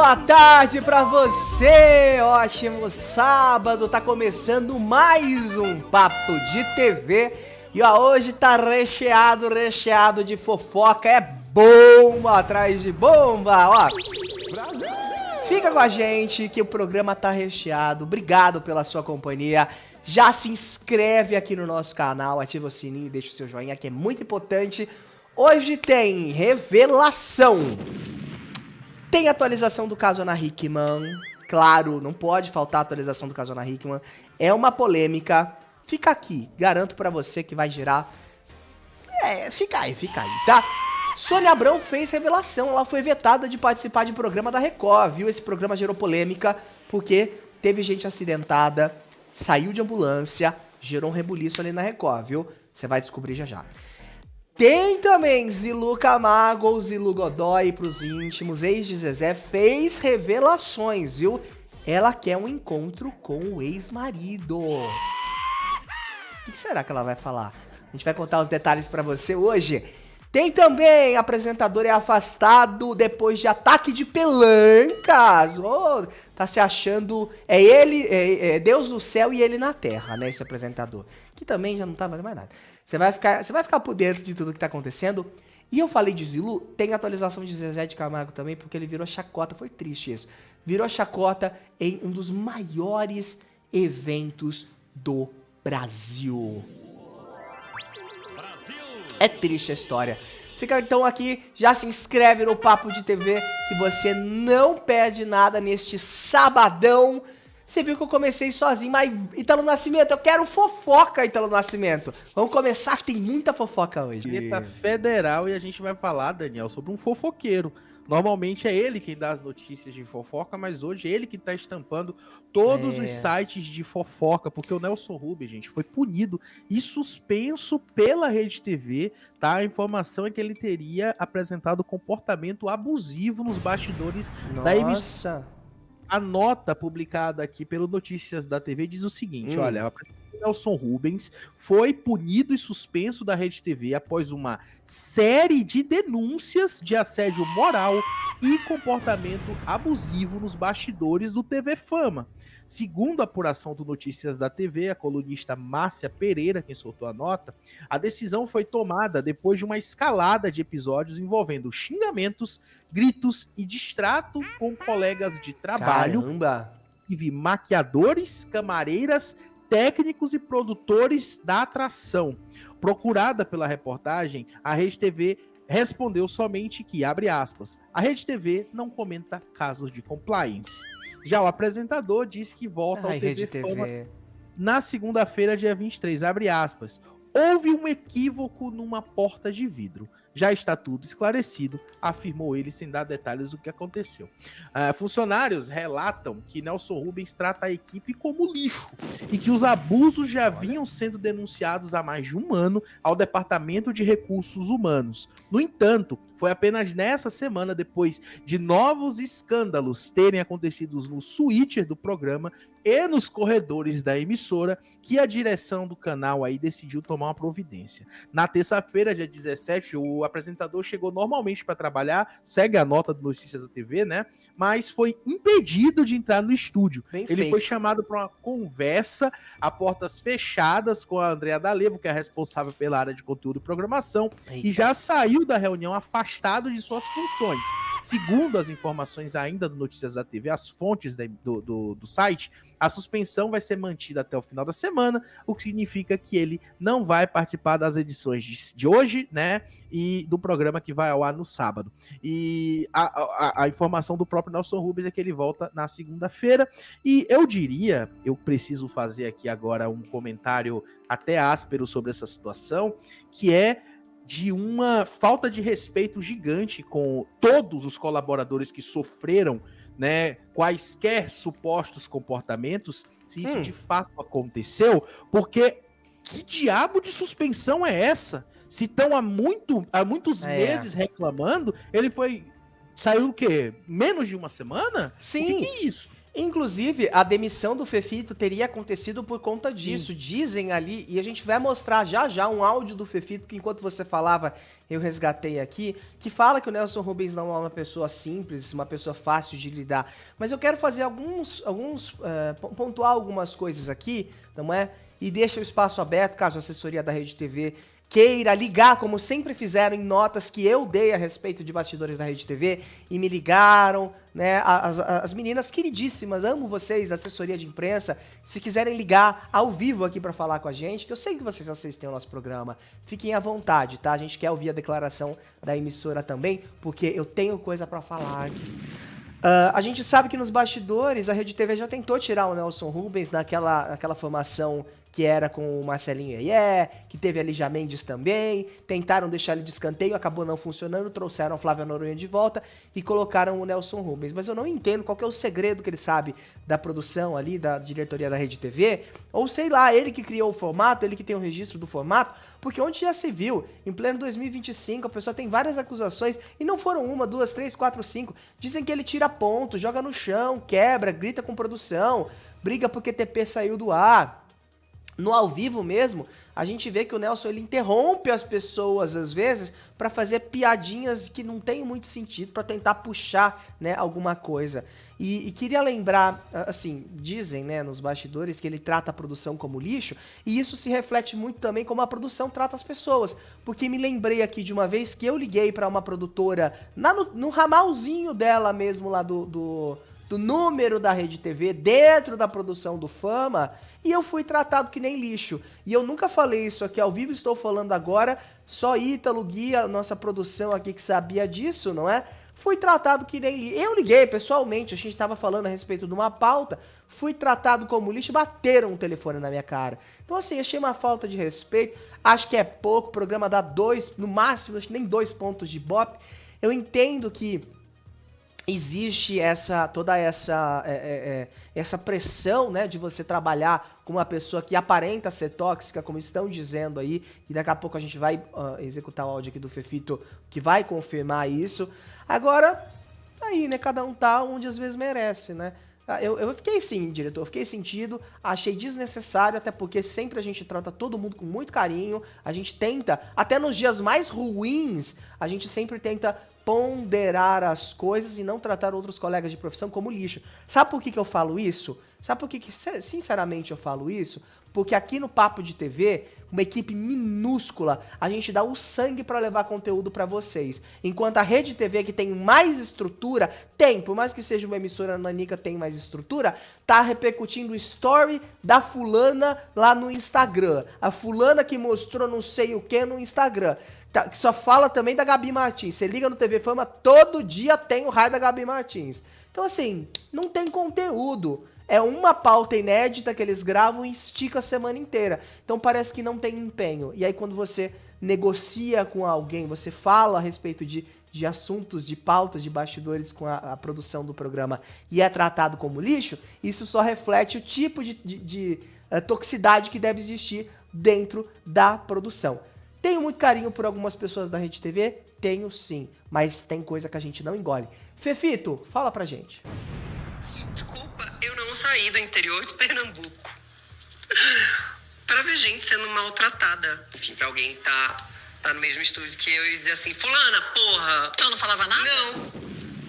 boa tarde pra você, ótimo sábado, tá começando mais um Papo de TV e ó, hoje tá recheado de fofoca, é bomba atrás de bomba, ó. Fica com a gente que o programa tá recheado, obrigado pela sua companhia, já se inscreve aqui no nosso canal, ativa o sininho e deixa o seu joinha que é muito importante. Hoje tem revelação. Tem atualização do caso Ana Hickman. Claro, não pode faltar a atualização do caso Ana Hickman. É uma polêmica. Fica aqui. Garanto pra você que vai girar. Fica aí, tá? Sônia Abrão fez revelação. Ela foi vetada de participar de programa da Record, viu? Esse programa gerou polêmica porque teve gente acidentada, saiu de ambulância, gerou um rebuliço ali na Record, viu? Você vai descobrir já já. Tem também Zilu Camargo ou Zilu Godoy pros íntimos, ex de Zezé, fez revelações, viu? Ela quer um encontro com o ex-marido. O que será que ela vai falar? A gente vai contar os detalhes pra você hoje. Tem também apresentador é afastado depois de ataque de pelancas. Oh, tá se achando... É ele, é Deus no céu e ele na terra, né? Esse apresentador. Que também já não tá valendo mais nada. Você vai ficar por dentro de tudo que tá acontecendo. E eu falei de Zilu, tem atualização de Zezé de Camargo também, porque ele virou chacota. Foi triste isso. Virou chacota em um dos maiores eventos do Brasil. É triste a história. Fica então aqui, já se inscreve no Papo de TV, que você não perde nada neste sabadão. Você viu que eu comecei sozinho, mas Ítalo Nascimento, eu quero fofoca, Ítalo Nascimento. Vamos começar, que tem muita fofoca hoje. Treta federal e a gente vai falar, Daniel, sobre um fofoqueiro. Normalmente é ele quem dá as notícias de fofoca, mas hoje é ele que tá estampando todos os sites de fofoca, porque o Nelson Rubens, gente, foi punido e suspenso pela Rede TV, tá? A informação é que ele teria apresentado comportamento abusivo nos bastidores da emissora. A nota publicada aqui pelo Notícias da TV diz o seguinte, olha, o Nelson Rubens foi punido e suspenso da Rede TV após uma série de denúncias de assédio moral e comportamento abusivo nos bastidores do TV Fama. Segundo a apuração do Notícias da TV, a colunista Márcia Pereira, quem soltou a nota, a decisão foi tomada depois de uma escalada de episódios envolvendo xingamentos, gritos e distrato com colegas de trabalho. Caramba! Tive maquiadores, camareiras, técnicos e produtores da atração. Procurada pela reportagem, a Rede TV respondeu somente que, abre aspas, a Rede TV não comenta casos de compliance. Já o apresentador disse que volta ao TV Fama na segunda-feira, dia 23, abre aspas. Houve um equívoco numa porta de vidro. Já está tudo esclarecido, afirmou ele sem dar detalhes do que aconteceu. Funcionários relatam que Nelson Rubens trata a equipe como lixo e que os abusos já vinham sendo denunciados há mais de um ano ao Departamento de Recursos Humanos. No entanto, foi apenas nessa semana, depois de novos escândalos terem acontecido no switcher do programa e nos corredores da emissora, que a direção do canal aí decidiu tomar uma providência. Na terça-feira, dia 17, o apresentador chegou normalmente para trabalhar, segue a nota do Notícias da TV, né? Mas foi impedido de entrar no estúdio. Ele foi chamado para uma conversa a portas fechadas com a Andrea D'Alevo, que é a responsável pela área de conteúdo e programação, e já saiu da reunião afastado de suas funções. Segundo as informações ainda do Notícias da TV, as fontes do site, a suspensão vai ser mantida até o final da semana, o que significa que ele não vai participar das edições de hoje, né, e do programa que vai ao ar no sábado. E a informação do próprio Nelson Rubens é que ele volta na segunda-feira, e eu preciso fazer aqui agora um comentário até áspero sobre essa situação, que é de uma falta de respeito gigante com todos os colaboradores que sofreram, né, quaisquer supostos comportamentos, se isso de fato aconteceu, porque que diabo de suspensão é essa? Se estão há muitos meses reclamando, saiu o quê? Menos de uma semana? Sim. O que é isso? Inclusive, a demissão do Fefito teria acontecido por conta disso. Sim. Dizem ali, e a gente vai mostrar já já um áudio do Fefito, que enquanto você falava, eu resgatei aqui, que fala que o Nelson Rubens não é uma pessoa simples, uma pessoa fácil de lidar. Mas eu quero fazer pontuar algumas coisas aqui, não é? E deixa o espaço aberto, caso a assessoria da Rede TV queira ligar, como sempre fizeram em notas que eu dei a respeito de bastidores da Rede TV, e me ligaram, né, as meninas queridíssimas, amo vocês, assessoria de imprensa, se quiserem ligar ao vivo aqui para falar com a gente, que eu sei que vocês assistem ao nosso programa, fiquem à vontade, tá? A gente quer ouvir a declaração da emissora também, porque eu tenho coisa para falar aqui. A gente sabe que nos bastidores a Rede TV já tentou tirar o Nelson Rubens naquela formação que era com o Marcelinho Ié, que teve a Lígia Mendes também, tentaram deixar ele de escanteio, acabou não funcionando, trouxeram a Flávia Noronha de volta e colocaram o Nelson Rubens. Mas eu não entendo qual que é o segredo que ele sabe da produção ali, da diretoria da Rede TV, ou sei lá, ele que criou o formato, ele que tem o registro do formato, porque onde já se viu, em pleno 2025, a pessoa tem várias acusações, e não foram uma, duas, três, quatro, cinco, dizem que ele tira ponto, joga no chão, quebra, grita com produção, briga porque TP saiu do ar. No ao vivo mesmo, a gente vê que o Nelson ele interrompe as pessoas às vezes para fazer piadinhas que não tem muito sentido, para tentar puxar, né, alguma coisa. E queria lembrar, assim, dizem, né, nos bastidores que ele trata a produção como lixo, e isso se reflete muito também como a produção trata as pessoas, porque me lembrei aqui de uma vez que eu liguei para uma produtora no ramalzinho dela mesmo lá do número da Rede TV, dentro da produção do Fama, e eu fui tratado que nem lixo. E eu nunca falei isso aqui ao vivo, estou falando agora, só Ítalo, Gui, a nossa produção aqui que sabia disso, não é? Fui tratado que nem lixo. Eu liguei pessoalmente, a gente estava falando a respeito de uma pauta, fui tratado como lixo, bateram um telefone na minha cara. Então assim, achei uma falta de respeito, acho que é pouco, o programa dá 2, no máximo, acho que nem 2 pontos de Ibope. Eu entendo que existe toda essa pressão, né, de você trabalhar com uma pessoa que aparenta ser tóxica, como estão dizendo aí, e daqui a pouco a gente vai executar o áudio aqui do Fefito que vai confirmar isso. Agora, aí, né, cada um tá onde às vezes merece, né? Eu fiquei sim, diretor, eu fiquei sentido, achei desnecessário, até porque sempre a gente trata todo mundo com muito carinho, a gente tenta, até nos dias mais ruins, a gente sempre tenta ponderar as coisas e não tratar outros colegas de profissão como lixo. Sabe por que eu falo isso? Sabe por que sinceramente eu falo isso? Porque aqui no Papo de TV, uma equipe minúscula, a gente dá o sangue para levar conteúdo para vocês. Enquanto a Rede TV, que tem mais estrutura, por mais que seja uma emissora nanica, tem mais estrutura, tá repercutindo o story da fulana lá no Instagram. A fulana que mostrou não sei o que no Instagram. Que só fala também da Gabi Martins. Você liga no TV Fama, todo dia tem o raio da Gabi Martins. Então assim, não tem conteúdo. É uma pauta inédita que eles gravam e estica a semana inteira. Então parece que não tem empenho. E aí quando você negocia com alguém, você fala a respeito de assuntos, de pautas, de bastidores com a produção do programa e é tratado como lixo, isso só reflete o tipo de toxicidade que deve existir dentro da produção. Tenho muito carinho por algumas pessoas da Rede TV? Tenho sim, mas tem coisa que a gente não engole. Fefito, fala pra gente. Desculpa, eu não saí do interior de Pernambuco pra ver gente sendo maltratada. Enfim, pra alguém tá no mesmo estúdio que eu e dizer assim, fulana, porra. Então não falava nada? Não,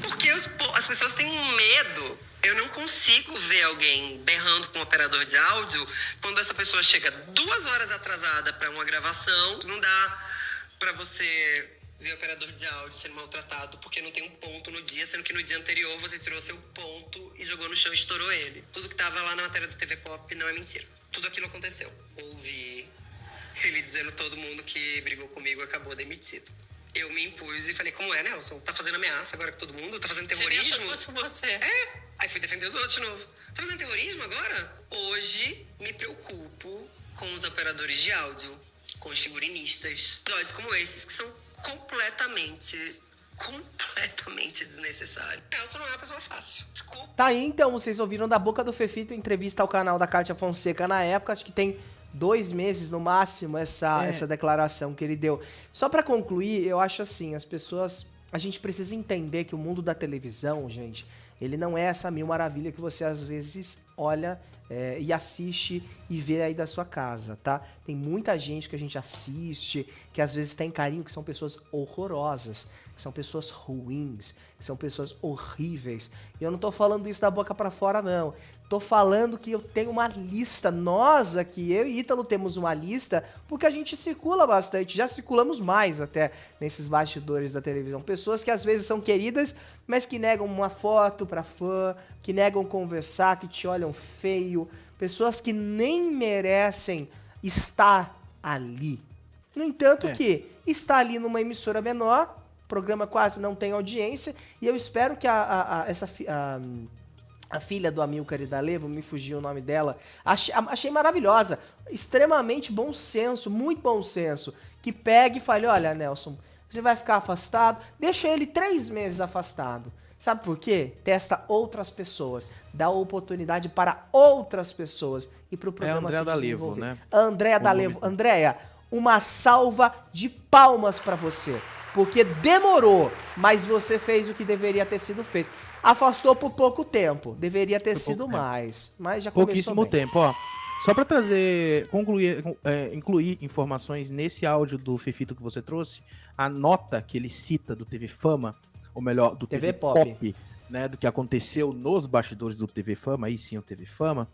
porque as pessoas têm um medo. Eu não consigo ver alguém berrando com um operador de áudio quando essa pessoa chega 2 horas atrasada para uma gravação. Não dá para você ver o operador de áudio sendo maltratado porque não tem um ponto no dia, sendo que no dia anterior você tirou seu ponto e jogou no chão e estourou ele. Tudo que tava lá na matéria do TV Pop não é mentira. Tudo aquilo aconteceu. Ouvi ele dizendo todo mundo que brigou comigo acabou demitido. Eu me impus e falei, como é, Nelson? Tá fazendo ameaça agora com todo mundo? Tá fazendo terrorismo? Você nem achou que fosse você. Aí fui defender os outros de novo. Tá fazendo terrorismo agora? Hoje me preocupo com os operadores de áudio, com os figurinistas. Episódios como esses que são completamente desnecessários. Nelson não é uma pessoa fácil. Desculpa. Tá aí então, vocês ouviram da boca do Fefito entrevista ao canal da Kátia Fonseca na época, acho que tem 2 meses no máximo essa declaração que ele deu. Só pra concluir, eu acho assim, as pessoas a gente precisa entender que o mundo da televisão, gente, ele não é essa mil maravilha que você às vezes olha e assiste e vê aí da sua casa, tá? Tem muita gente que a gente assiste, que às vezes tem carinho, que são pessoas horrorosas, que são pessoas ruins, que são pessoas horríveis. E eu não tô falando isso da boca pra fora, não. Tô falando que eu tenho uma lista, nós aqui, eu e Ítalo temos uma lista, porque a gente circula bastante, já circulamos mais até nesses bastidores da televisão. Pessoas que às vezes são queridas, mas que negam uma foto pra fã, que negam conversar, que te olham feio, pessoas que nem merecem estar ali. No entanto que está ali numa emissora menor, o programa quase não tem audiência, e eu espero que a filha do Amilcar e da Levo, me fugiu o nome dela, achei maravilhosa, extremamente bom senso, muito bom senso, que pegue e fale, olha, Nelson, você vai ficar afastado, deixa ele 3 meses afastado. Sabe por quê? Testa outras pessoas, dá oportunidade para outras pessoas e para o programa se desenvolver. Né? Andréa da Levo, Andréa, uma salva de palmas para você, porque demorou, mas você fez o que deveria ter sido feito. Afastou por pouco tempo, deveria ter sido mais, mas já começou pouquíssimo bem. Tempo, ó. Só para incluir informações nesse áudio do Fefito que você trouxe, a nota que ele cita do TV Fama, ou melhor, do TV Pop, né, do que aconteceu nos bastidores do TV Fama, aí sim o TV Fama,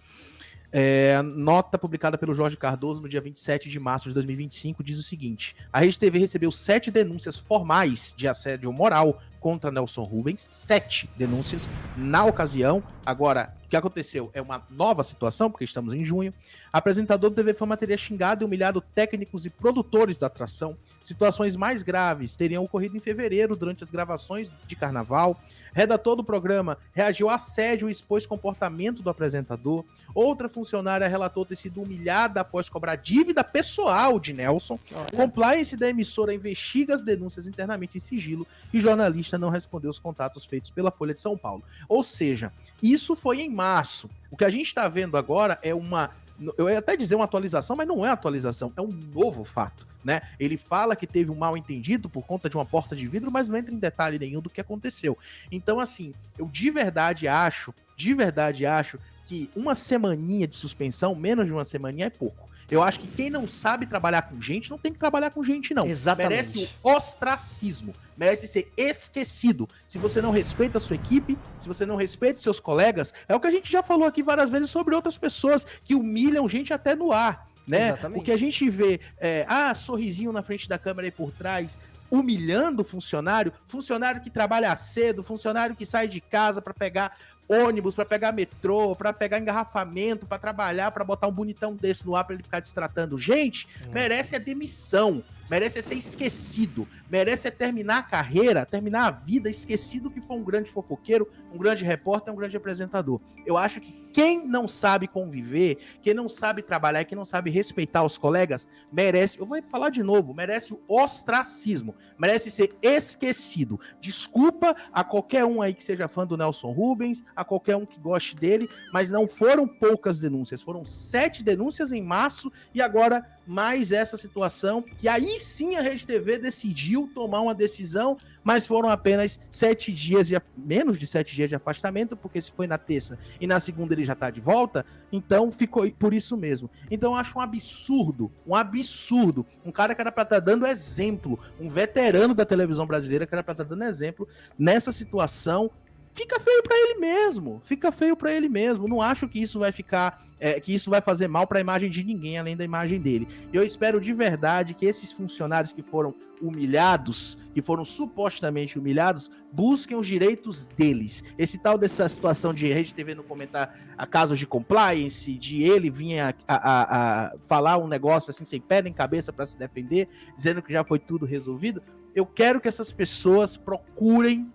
nota publicada pelo Jorge Cardoso no dia 27 de março de 2025 diz o seguinte: a Rede TV recebeu 7 denúncias formais de assédio moral contra Nelson Rubens, 7 denúncias na ocasião. Agora, o que aconteceu é uma nova situação, porque estamos em junho. Apresentador do TV Fama teria xingado e humilhado técnicos e produtores da atração. Situações mais graves teriam ocorrido em fevereiro, durante as gravações de carnaval. Redator do programa reagiu a assédio e expôs comportamento do apresentador. Outra funcionária relatou ter sido humilhada após cobrar dívida pessoal de Nelson. Compliance da emissora investiga as denúncias internamente em sigilo e jornalista não respondeu os contatos feitos pela Folha de São Paulo. Ou seja, isso foi em março. O que a gente está vendo agora é eu ia até dizer uma atualização, mas não é atualização, é um novo fato, né? Ele fala que teve um mal entendido por conta de uma porta de vidro, mas não entra em detalhe nenhum do que aconteceu. Então, assim, eu de verdade acho que uma semaninha de suspensão, menos de uma semaninha é pouco. Eu acho que quem não sabe trabalhar com gente, não tem que trabalhar com gente, não. Exatamente. Merece o ostracismo, merece ser esquecido. Se você não respeita a sua equipe, se você não respeita seus colegas, é o que a gente já falou aqui várias vezes sobre outras pessoas que humilham gente até no ar, né? Exatamente. O que a gente vê sorrisinho na frente da câmera e por trás, humilhando o funcionário que trabalha cedo, funcionário que sai de casa para pegar ônibus, para pegar metrô, para pegar engarrafamento, para trabalhar, para botar um bonitão desse no ar para ele ficar destratando gente, merece a demissão, merece ser esquecido, merece terminar a carreira, terminar a vida esquecido que foi um grande fofoqueiro, um grande repórter, um grande apresentador. Eu acho que quem não sabe conviver, quem não sabe trabalhar, quem não sabe respeitar os colegas, merece, eu vou falar de novo, merece o ostracismo, merece ser esquecido. Desculpa a qualquer um aí que seja fã do Nelson Rubens, a qualquer um que goste dele, mas não foram poucas denúncias, foram 7 denúncias em março e agora mais essa situação, que aí sim a Rede TV decidiu tomar uma decisão, mas foram apenas 7 dias, menos de 7 dias de afastamento, porque se foi na terça e na segunda ele já tá de volta, então ficou por isso mesmo. Então eu acho um absurdo, um cara que era pra estar dando exemplo, um veterano da televisão brasileira que era pra estar dando exemplo nessa situação. Fica feio pra ele mesmo, não acho que isso vai ficar, que isso vai fazer mal pra imagem de ninguém, além da imagem dele. Eu espero de verdade que esses funcionários que foram humilhados, que foram supostamente humilhados, busquem os direitos deles. Esse tal dessa situação de Rede TV não comentar a casos de compliance, de ele vir a falar um negócio assim sem pé nem cabeça pra se defender, dizendo que já foi tudo resolvido, eu quero que essas pessoas procurem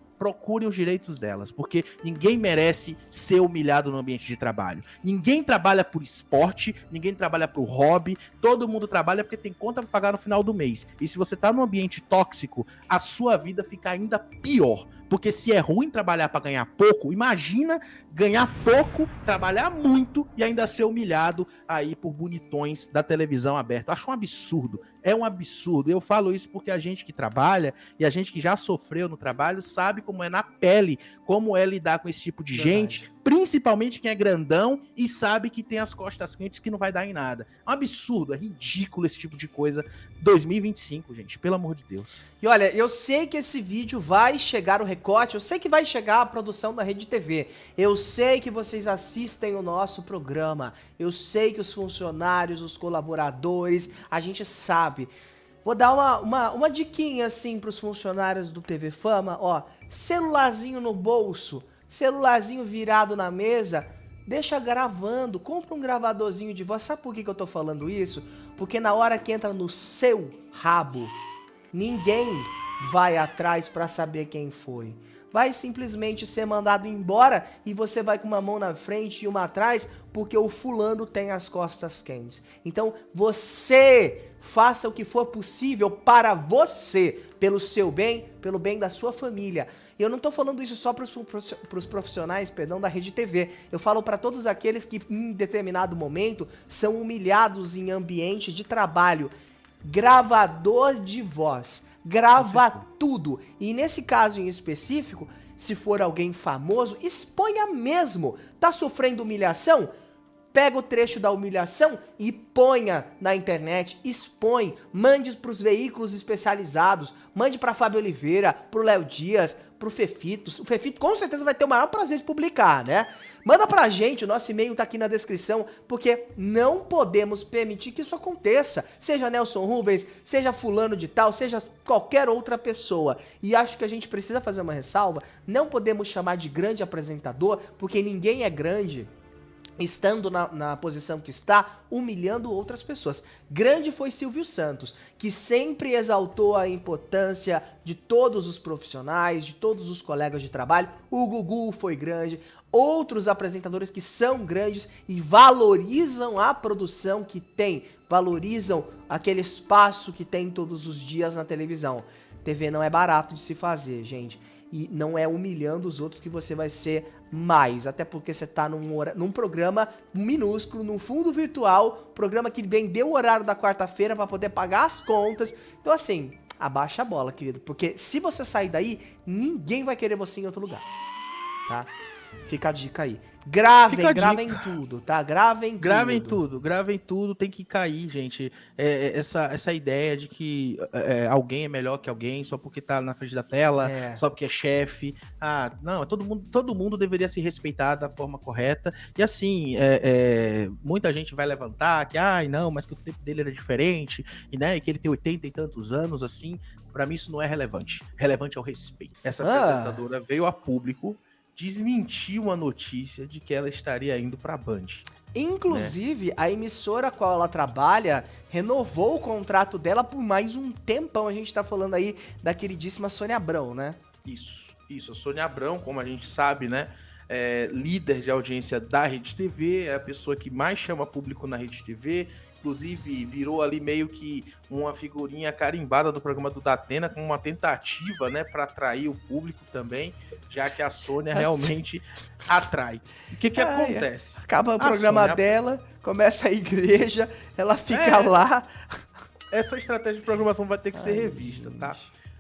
os direitos delas, porque ninguém merece ser humilhado no ambiente de trabalho. Ninguém trabalha por esporte, ninguém trabalha por hobby, todo mundo trabalha porque tem conta para pagar no final do mês. E se você tá num ambiente tóxico, a sua vida fica ainda pior. Porque se é ruim trabalhar para ganhar pouco, imagina ganhar pouco, trabalhar muito e ainda ser humilhado aí por bonitões da televisão aberta. Eu acho um absurdo. É um absurdo. Eu falo isso porque a gente que trabalha e a gente que já sofreu no trabalho sabe como é na pele, como é lidar com esse tipo de gente, principalmente quem é grandão e sabe que tem as costas quentes que não vai dar em nada. É um absurdo, é ridículo esse tipo de coisa. 2025, gente, pelo amor de Deus. E olha, eu sei que esse vídeo vai chegar o recorte, eu sei que vai chegar a produção da Rede TV, eu sei que vocês assistem o nosso programa, eu sei que os funcionários, os colaboradores, a gente sabe. Vou dar uma diquinha assim pros funcionários do TV Fama, ó, celularzinho no bolso, celularzinho virado na mesa, deixa gravando, compra um gravadorzinho de voz. Sabe por que eu tô falando isso? Porque na hora que entra no seu rabo, ninguém vai atrás pra saber quem foi. Vai simplesmente ser mandado embora e você vai com uma mão na frente e uma atrás porque o fulano tem as costas quentes. Então você faça o que for possível para você, pelo seu bem, pelo bem da sua família. E eu não tô falando isso só pros profissionais, perdão, da Rede TV. Eu falo para todos aqueles que em determinado momento são humilhados em ambiente de trabalho. Gravador de voz, grava tudo. E nesse caso em específico, se for alguém famoso, exponha mesmo. Tá sofrendo humilhação? Pega o trecho da humilhação e ponha na internet, expõe, mande para os veículos especializados, mande para Fábio Oliveira, pro Léo Dias, pro Fefito. O Fefito com certeza vai ter o maior prazer de publicar, né? Manda pra gente, o nosso e-mail tá aqui na descrição, porque não podemos permitir que isso aconteça. Seja Nelson Rubens, seja fulano de tal, seja qualquer outra pessoa. E acho que a gente precisa fazer uma ressalva, não podemos chamar de grande apresentador, porque ninguém é grande estando na posição que está, humilhando outras pessoas. Grande foi Silvio Santos, que sempre exaltou a importância de todos os profissionais, de todos os colegas de trabalho. O Gugu foi grande, outros apresentadores que são grandes e valorizam a produção que tem, valorizam aquele espaço que tem todos os dias na televisão. TV não é barato de se fazer, gente. E não é humilhando os outros que você vai ser mais. Até porque você tá num programa minúsculo, num fundo virtual, programa que vendeu o horário da quarta-feira para poder pagar as contas. Então assim, abaixa a bola, querido. Porque se você sair daí, ninguém vai querer você em outro lugar. Tá? Fica a dica aí. Gravem tudo, tá? Gravem tudo, tem que cair, gente. Essa ideia de que alguém é melhor que alguém só porque tá na frente da tela, só porque é chefe. Não, todo mundo deveria se respeitar da forma correta. E assim, muita gente vai levantar que, não, mas que o tempo dele era diferente, e, né, que ele tem 80 e tantos anos, assim. Pra mim isso não é relevante. Relevante é o respeito. Essa apresentadora veio a público desmentiu uma notícia de que ela estaria indo pra Band. Inclusive, a emissora a qual ela trabalha renovou o contrato dela por mais um tempão. A gente tá falando aí da queridíssima Sônia Abrão, né? Isso. A Sônia Abrão, como a gente sabe, né? Líder de audiência da Rede TV, é a pessoa que mais chama público na Rede TV. Inclusive, virou ali meio que uma figurinha carimbada do programa do Datena, com uma tentativa, né, para atrair o público também, já que a Sônia realmente atrai. O que acontece? Acaba o programa dela, começa a igreja, ela fica lá. Essa estratégia de programação vai ter que ser revista, tá?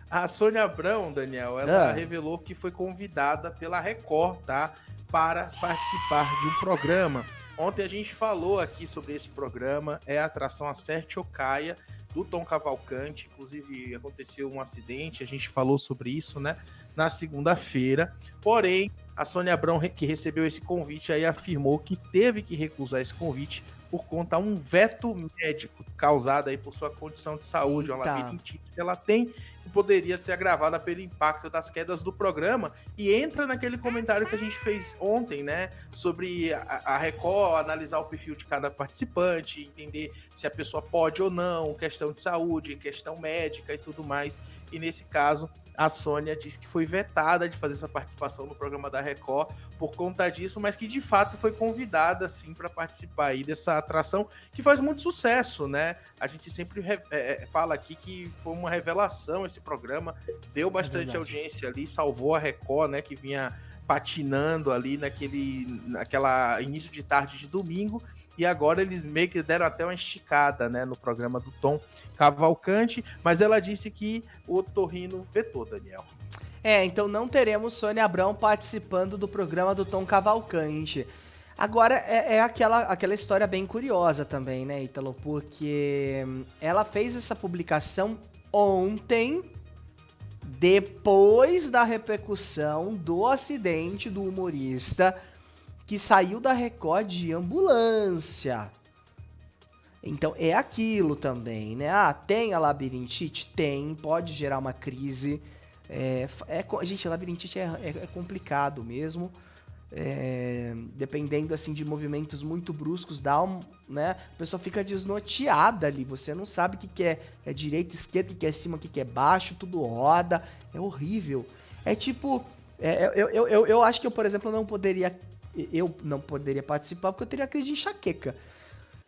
A Sônia Abrão, Daniel, ela revelou que foi convidada pela Record, tá, para participar de um programa. Ontem a gente falou aqui sobre esse programa, é a atração Acerte ou Caia, do Tom Cavalcante. Inclusive aconteceu um acidente, a gente falou sobre isso, né, na segunda-feira. Porém, a Sônia Abrão, que recebeu esse convite, aí afirmou que teve que recusar esse convite por conta de um veto médico causado aí por sua condição de saúde, uma labirintite que ela tem, que poderia ser agravada pelo impacto das quedas do programa, e entra naquele comentário que a gente fez ontem, né, sobre a Record analisar o perfil de cada participante, entender se a pessoa pode ou não, questão de saúde, questão médica e tudo mais, e nesse caso a Sônia disse que foi vetada de fazer essa participação no programa da Record por conta disso, mas que de fato foi convidada sim para participar aí dessa atração que faz muito sucesso, né? A gente sempre fala aqui que foi uma revelação esse programa, deu bastante audiência ali, salvou a Record, né, que vinha patinando ali naquela início de tarde de domingo, e agora eles meio que deram até uma esticada, né, no programa do Tom Cavalcante, mas ela disse que o Otorrino vetou, Daniel. Então não teremos Sônia Abrão participando do programa do Tom Cavalcante. Agora, aquela história bem curiosa também, né, Ítalo? Porque ela fez essa publicação ontem, depois da repercussão do acidente do humorista que saiu da Record de ambulância. Então, é aquilo também, né? Tem a labirintite? Tem, pode gerar uma crise. Gente, labirintite é complicado mesmo. Dependendo assim de movimentos muito bruscos, né? A pessoa fica desnorteada ali. Você não sabe o que é direita, esquerda, o que é cima, o que é baixo, tudo roda. É horrível. Eu acho que eu, por exemplo, não poderia participar porque eu teria crise de enxaqueca.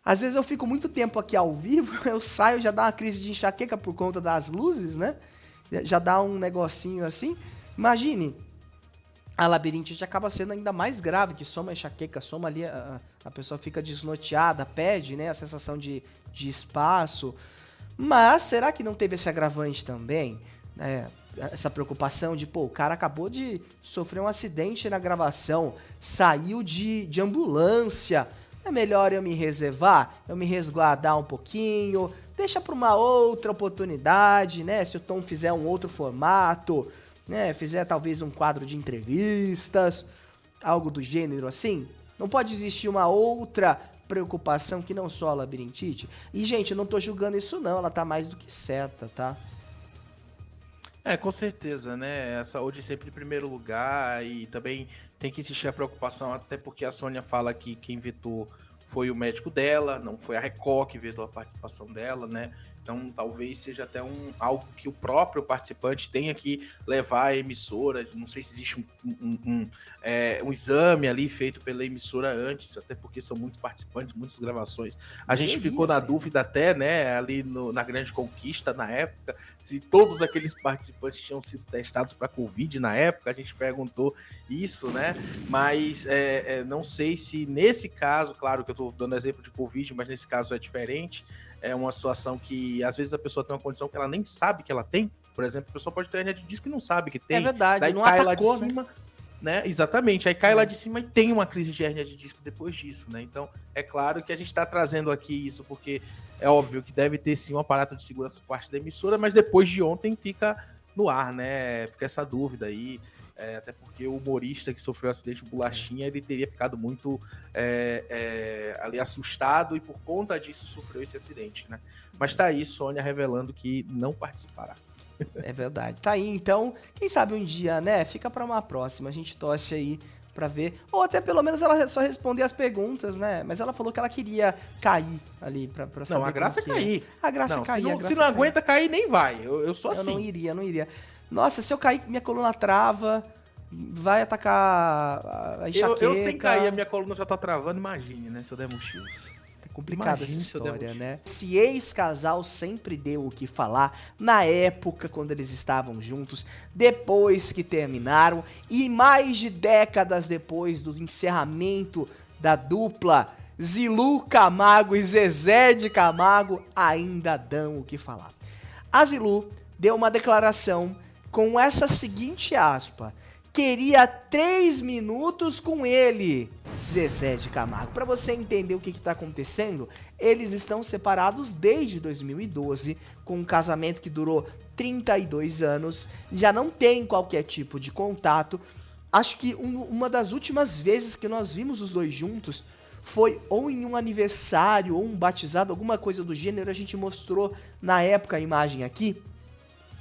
Às vezes eu fico muito tempo aqui ao vivo, eu saio, já dá uma crise de enxaqueca por conta das luzes, né? Já dá um negocinho assim. Imagine, a labirintite acaba sendo ainda mais grave, que soma a enxaqueca, soma ali, a pessoa fica desnorteada, perde, né, a sensação de espaço. Mas será que não teve esse agravante também? Essa preocupação de, o cara acabou de sofrer um acidente na gravação, saiu de ambulância, é melhor eu me reservar, eu me resguardar um pouquinho, deixa para uma outra oportunidade, né, se o Tom fizer um outro formato, né, fizer talvez um quadro de entrevistas, algo do gênero assim. Não pode existir uma outra preocupação que não só a labirintite. E, gente, eu não tô julgando isso não, ela tá mais do que certa, tá? Com certeza, né? A saúde sempre em primeiro lugar, e também tem que existir a preocupação, até porque a Sônia fala que quem vetou foi o médico dela, não foi a Record que vetou a participação dela, né? Então, talvez seja até algo que o próprio participante tenha que levar à emissora. Não sei se existe um exame ali feito pela emissora antes, até porque são muitos participantes, muitas gravações. A gente ficou na dúvida até, né, ali na Grande Conquista, na época, se todos aqueles participantes tinham sido testados para Covid na época. A gente perguntou isso, né? Mas não sei se nesse caso, claro que eu estou dando exemplo de Covid, mas nesse caso é diferente. É uma situação que, às vezes, a pessoa tem uma condição que ela nem sabe que ela tem. Por exemplo, a pessoa pode ter hernia de disco e não sabe que tem. É verdade, daí não cai atacou, lá de cima, né? Exatamente, aí cai lá de cima e tem uma crise de hernia de disco depois disso, né? Então, é claro que a gente está trazendo aqui isso porque é óbvio que deve ter, sim, um aparato de segurança por parte da emissora, mas depois de ontem fica no ar, né? Fica essa dúvida aí. Até porque o humorista que sofreu o acidente de bolachinha, ele teria ficado muito ali assustado e por conta disso sofreu esse acidente, né? Mas tá aí Sônia revelando que não participará. É verdade. Tá aí, então, quem sabe um dia, né? Fica pra uma próxima, a gente torce aí pra ver. Ou até pelo menos ela só responder as perguntas, né? Mas ela falou que ela queria cair ali pra saber. Não, a graça é cair. A graça é cair. Se não aguenta cair, nem vai. Eu sou assim. Eu não iria. Nossa, se eu cair, minha coluna trava, vai atacar a enxaqueca. Eu sem cair, a minha coluna já tá travando, imagine, né? Se eu der motivos. É complicada essa história, né? Esse ex-casal sempre deu o que falar na época quando eles estavam juntos, depois que terminaram e mais de décadas depois do encerramento da dupla Zilu Camargo e Zezé de Camargo ainda dão o que falar. A Zilu deu uma declaração com essa seguinte aspa: queria 3 minutos com ele, Zezé de Camargo. Para você entender o que está acontecendo, eles estão separados desde 2012, com um casamento que durou 32 anos, já não tem qualquer tipo de contato. Acho que uma das últimas vezes que nós vimos os dois juntos foi ou em um aniversário, ou um batizado, alguma coisa do gênero. A gente mostrou na época a imagem aqui.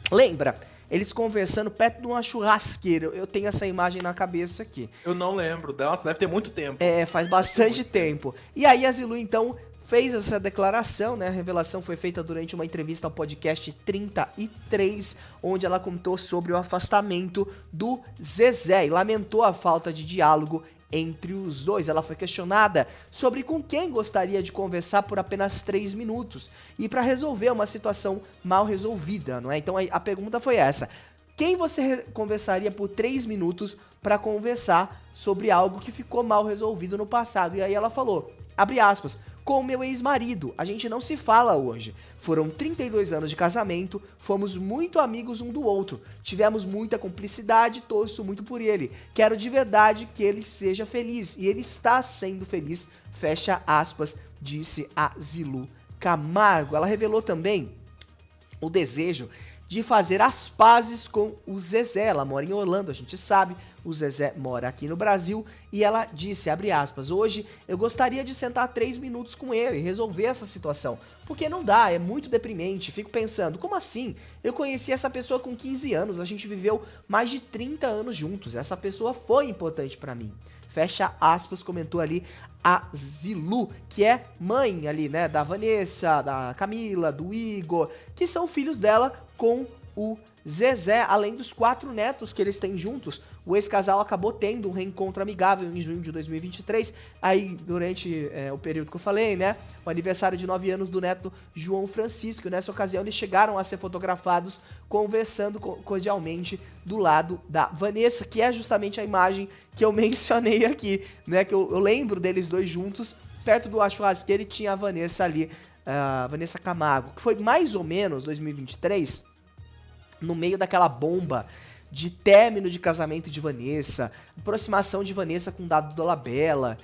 Lembra? Eles conversando perto de uma churrasqueira. Eu tenho essa imagem na cabeça aqui. Eu não lembro. Nossa, deve ter muito tempo. Faz bastante tempo. E aí a Zilu, então, fez essa declaração, né? A revelação foi feita durante uma entrevista ao podcast 33, onde ela contou sobre o afastamento do Zezé e lamentou a falta de diálogo entre os dois. Ela foi questionada sobre com quem gostaria de conversar por apenas 3 minutos e para resolver uma situação mal resolvida, não é? Então a pergunta foi essa: Quem você conversaria por 3 minutos para conversar sobre algo que ficou mal resolvido no passado? E aí ela falou, abre aspas, com meu ex-marido, a gente não se fala hoje. Foram 32 anos de casamento, fomos muito amigos um do outro, tivemos muita cumplicidade, torço muito por ele. Quero de verdade que ele seja feliz, e ele está sendo feliz, fecha aspas, disse a Zilu Camargo. Ela revelou também o desejo de fazer as pazes com o Zezé. Ela mora em Orlando, a gente sabe, o Zezé mora aqui no Brasil, e ela disse, abre aspas, hoje eu gostaria de sentar 3 minutos com ele e resolver essa situação, porque não dá, é muito deprimente, fico pensando, como assim? Eu conheci essa pessoa com 15 anos, a gente viveu mais de 30 anos juntos, essa pessoa foi importante pra mim. Fecha aspas, comentou ali a Zilu, que é mãe ali, né, da Vanessa, da Camila, do Igor, que são filhos dela com o Zezé, além dos 4 netos que eles têm juntos. O ex-casal acabou tendo um reencontro amigável em junho de 2023, aí durante o período que eu falei, né, o aniversário de 9 anos do neto João Francisco. Nessa ocasião eles chegaram a ser fotografados conversando cordialmente do lado da Vanessa, que é justamente a imagem que eu mencionei aqui, né, que eu lembro deles dois juntos, perto do churrasqueiro, e tinha a Vanessa ali, a Vanessa Camargo, que foi mais ou menos 2023, no meio daquela bomba de término de casamento de Vanessa, aproximação de Vanessa com Dado Dolabella,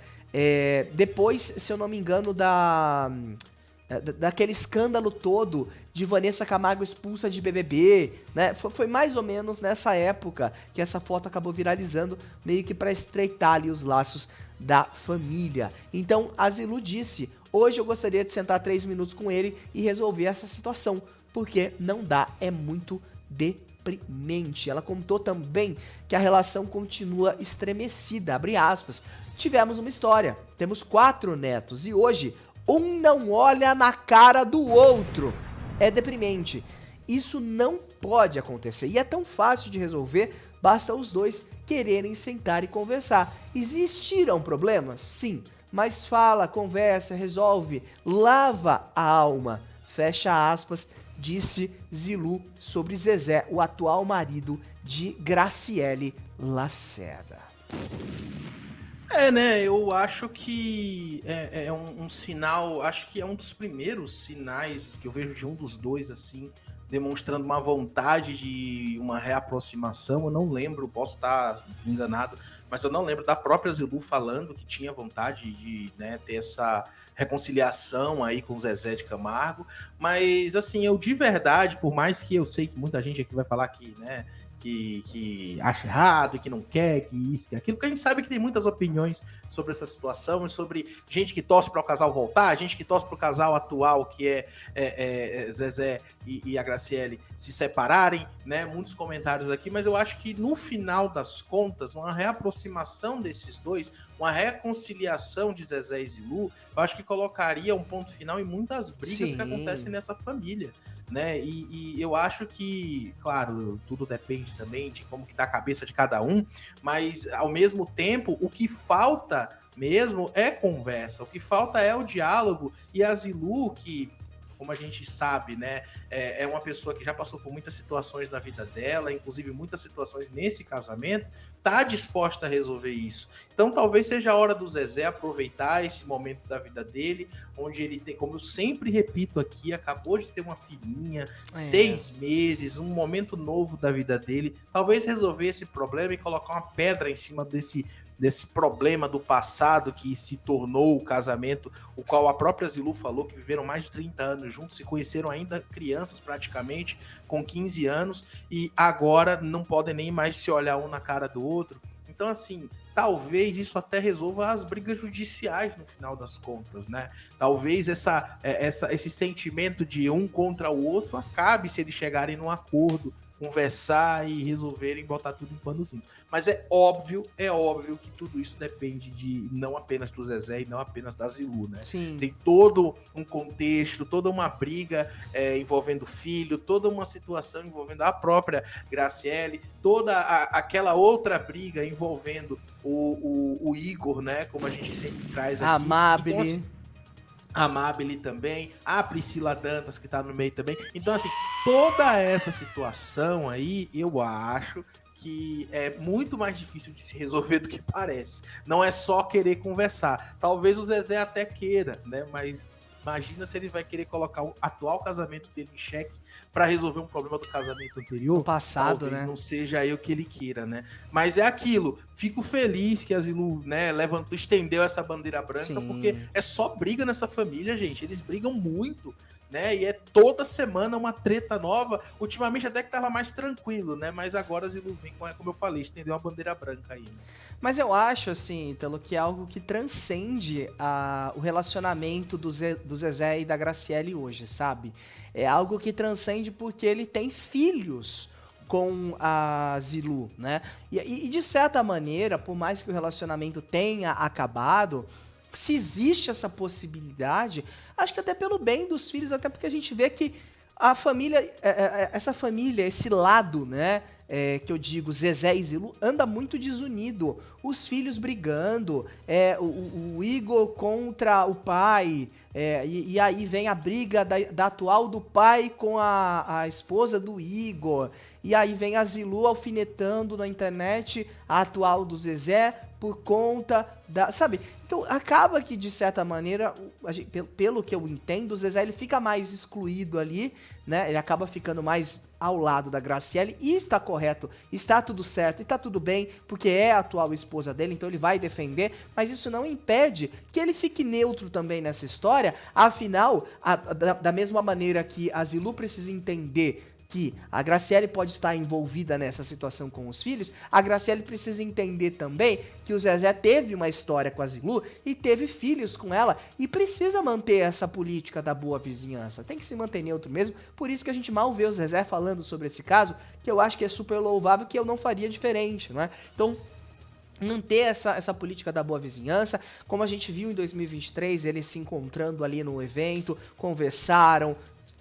depois, se eu não me engano, daquele escândalo todo de Vanessa Camargo expulsa de BBB, né? Foi mais ou menos nessa época que essa foto acabou viralizando, meio que para estreitar ali os laços da família. Então, a Zilu disse, hoje eu gostaria de sentar 3 minutos com ele e resolver essa situação, porque não dá, é muito deprimente. Ela contou também que a relação continua estremecida, abre aspas. Tivemos uma história, temos 4 netos e hoje um não olha na cara do outro. É deprimente. Isso não pode acontecer e é tão fácil de resolver, basta os dois quererem sentar e conversar. Existirão problemas? Sim, mas fala, conversa, resolve, lava a alma. Fecha aspas, disse Zilu sobre Zezé, o atual marido de Graciele Lacerda. Né, eu acho que é um sinal, acho que é um dos primeiros sinais que eu vejo de um dos dois, assim, demonstrando uma vontade de uma reaproximação. Eu não lembro, posso estar enganado, mas eu não lembro da própria Zilu falando que tinha vontade de, né, ter essa reconciliação aí com o Zezé de Camargo. Mas, assim, eu de verdade, por mais que eu sei que muita gente aqui vai falar que, né, que acha errado, que não quer, que isso, que aquilo, porque a gente sabe que tem muitas opiniões sobre essa situação, e sobre gente que torce para o casal voltar, gente que torce para o casal atual, que é Zezé e a Graciele, se separarem, né? Muitos comentários aqui, mas eu acho que no final das contas, uma reaproximação desses dois, uma reconciliação de Zezé e Zilu, eu acho que colocaria um ponto final em muitas brigas Sim. que acontecem nessa família. Né? E eu acho que, claro, tudo depende também de como que tá a cabeça de cada um, mas ao mesmo tempo, o que falta mesmo é conversa, o que falta é o diálogo. E a Zilu, que, como a gente sabe, né, é uma pessoa que já passou por muitas situações na vida dela, inclusive muitas situações nesse casamento, tá disposta a resolver isso. Então talvez seja a hora do Zezé aproveitar esse momento da vida dele, onde ele tem, como eu sempre repito aqui, acabou de ter uma filhinha, 6 meses, um momento novo da vida dele, talvez resolver esse problema e colocar uma pedra em cima desse problema do passado que se tornou o casamento, o qual a própria Zilu falou que viveram mais de 30 anos juntos, se conheceram ainda crianças praticamente, com 15 anos, e agora não podem nem mais se olhar um na cara do outro. Então, assim, talvez isso até resolva as brigas judiciais no final das contas, né? Talvez esse sentimento de um contra o outro acabe se eles chegarem num acordo, conversar e resolverem botar tudo em panozinho. Mas é óbvio que tudo isso depende de não apenas do Zezé e não apenas da Zilu, né? Sim. Tem todo um contexto, toda uma briga envolvendo o filho, toda uma situação envolvendo a própria Graciele, toda aquela outra briga envolvendo o Igor, né? Como a gente sempre traz aqui. Amabile. Então, A Mabeli também, a Priscila Dantas que tá no meio também. Então, assim, toda essa situação aí, eu acho que é muito mais difícil de se resolver do que parece. Não é só querer conversar. Talvez o Zezé até queira, né? Mas imagina se ele vai querer colocar o atual casamento dele em xeque para resolver um problema do casamento anterior. No passado, talvez né? não seja aí o que ele queira, né? Mas é aquilo. Fico feliz que a Zilu, né, levantou, estendeu essa bandeira branca, Sim. porque é só briga nessa família, gente. Eles brigam muito, né? E é toda semana uma treta nova. Ultimamente até que tava mais tranquilo, né? Mas agora a Zilu vem, como eu falei, estendeu uma bandeira branca aí. Né? Mas eu acho, assim, Ítalo, que é algo que transcende o relacionamento do Zezé e da Graciele hoje, sabe? É algo que transcende porque ele tem filhos com a Zilu, né? E de certa maneira, por mais que o relacionamento tenha acabado, se existe essa possibilidade, acho que até pelo bem dos filhos, até porque a gente vê que a família, essa família, esse lado, né? Que eu digo, Zezé e Zilu, anda muito desunido. Os filhos brigando, o Igor contra o pai, e aí vem a briga da atual do pai com a esposa do Igor, e aí vem a Zilu alfinetando na internet a atual do Zezé por conta da... Sabe? Então acaba que, de certa maneira, pelo que eu entendo, o Zezé ele fica mais excluído ali, né? Ele acaba ficando mais ao lado da Graciele, e está correto, está tudo certo, e está tudo bem, porque é a atual esposa dele, então ele vai defender, mas isso não impede que ele fique neutro também nessa história, afinal, da mesma maneira que a Zilu precisa entender que a Graciele pode estar envolvida nessa situação com os filhos, a Graciele precisa entender também que o Zezé teve uma história com a Zilu e teve filhos com ela e precisa manter essa política da boa vizinhança. Tem que se manter neutro mesmo, por isso que a gente mal vê o Zezé falando sobre esse caso, que eu acho que é super louvável, que eu não faria diferente, não é? Então, manter essa política da boa vizinhança, como a gente viu em 2023, eles se encontrando ali no evento, conversaram,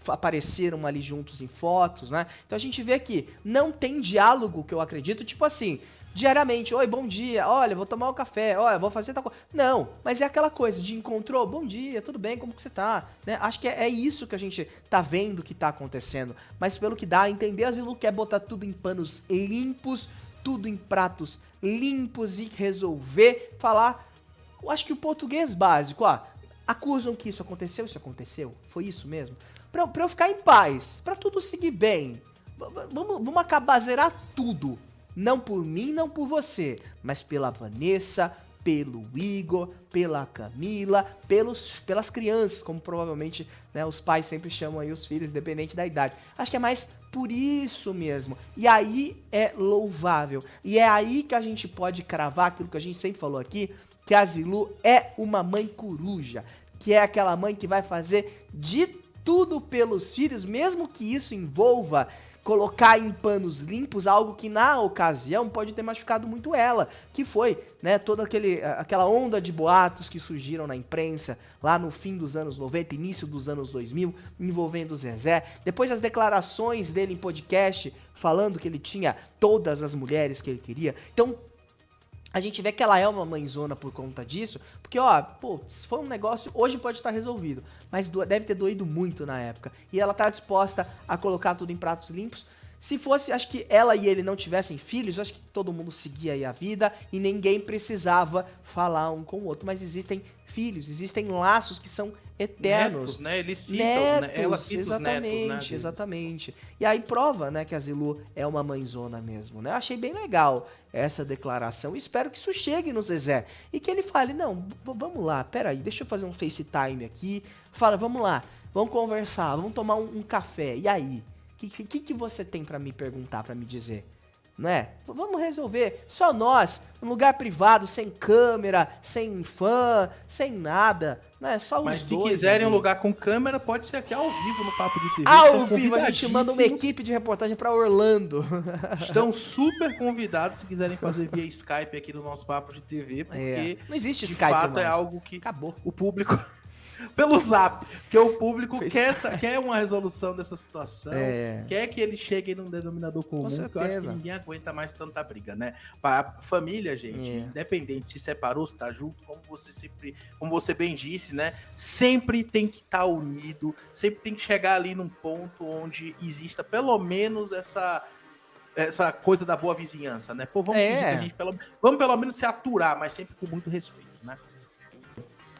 apareceram ali juntos em fotos, né? Então a gente vê que não tem diálogo, que eu acredito, tipo assim, diariamente, oi, bom dia, olha, vou tomar um café, olha, vou fazer tal coisa. Não, mas é aquela coisa de encontrou, bom dia, tudo bem, como que você tá? Né? Acho que é isso que a gente tá vendo que tá acontecendo, mas pelo que dá a entender, a Zilu quer botar tudo em panos limpos, tudo em pratos limpos e resolver falar, eu acho que o português básico, ó, acusam que isso aconteceu, foi isso mesmo? Pra eu ficar em paz, pra tudo seguir bem. Vamos acabar, zerar tudo. Não por mim, não por você, mas pela Vanessa, pelo Igor, pela Camila, pelas crianças, como provavelmente, né, os pais sempre chamam aí os filhos, independente da idade. Acho que é mais por isso mesmo. E aí é louvável. E é aí que a gente pode cravar aquilo que a gente sempre falou aqui, que a Zilu é uma mãe coruja, que é aquela mãe que vai fazer de tudo pelos filhos, mesmo que isso envolva colocar em panos limpos algo que na ocasião pode ter machucado muito ela, que foi, né, toda aquela onda de boatos que surgiram na imprensa lá no fim dos anos 90, início dos anos 2000, envolvendo o Zezé, depois as declarações dele em podcast falando que ele tinha todas as mulheres que ele queria. Então a gente vê que ela é uma mãezona por conta disso, porque, ó, pô, se foi um negócio, hoje pode estar resolvido, mas deve ter doído muito na época. E ela tá disposta a colocar tudo em pratos limpos. Se fosse, acho que ela e ele não tivessem filhos, acho que todo mundo seguia aí a vida e ninguém precisava falar um com o outro. Mas existem filhos, existem laços que são eternos. Netos, né? Eles citam, netos, né? Ela cita exatamente, os netos, né? exatamente. E aí prova, né, que a Zilu é uma mãezona mesmo, né? Eu achei bem legal essa declaração. Espero que isso chegue no Zezé e que ele fale, não, vamos lá, peraí, deixa eu fazer um FaceTime aqui. Fala, vamos lá, vamos conversar, vamos tomar um café. E aí? O que você tem pra me perguntar, pra me dizer? Não é? Vamos resolver. Só nós, num lugar privado, sem câmera, sem fã, sem nada. Não é? Só os Mas se dois quiserem ali. um lugar com câmera, pode ser aqui ao vivo no Papo de TV. Ao Estão vivo, a gente manda uma convidadíssimos. equipe de reportagem pra Orlando. Estão super convidados se quiserem fazer via Skype aqui no nosso Papo de TV, porque Não existe de Skype fato mais. é algo que Acabou. o público pelo Zap, porque o público quer uma resolução dessa situação, quer que eles cheguem num denominador comum, porque eu acho que ninguém aguenta mais tanta briga, né? Pra família, gente, independente se separou, se tá junto, como você bem disse, né? Sempre tem que estar unido, sempre tem que chegar ali num ponto onde exista pelo menos essa coisa da boa vizinhança, né? Pô, vamos fingir que a gente vamos pelo menos se aturar, mas sempre com muito respeito, né?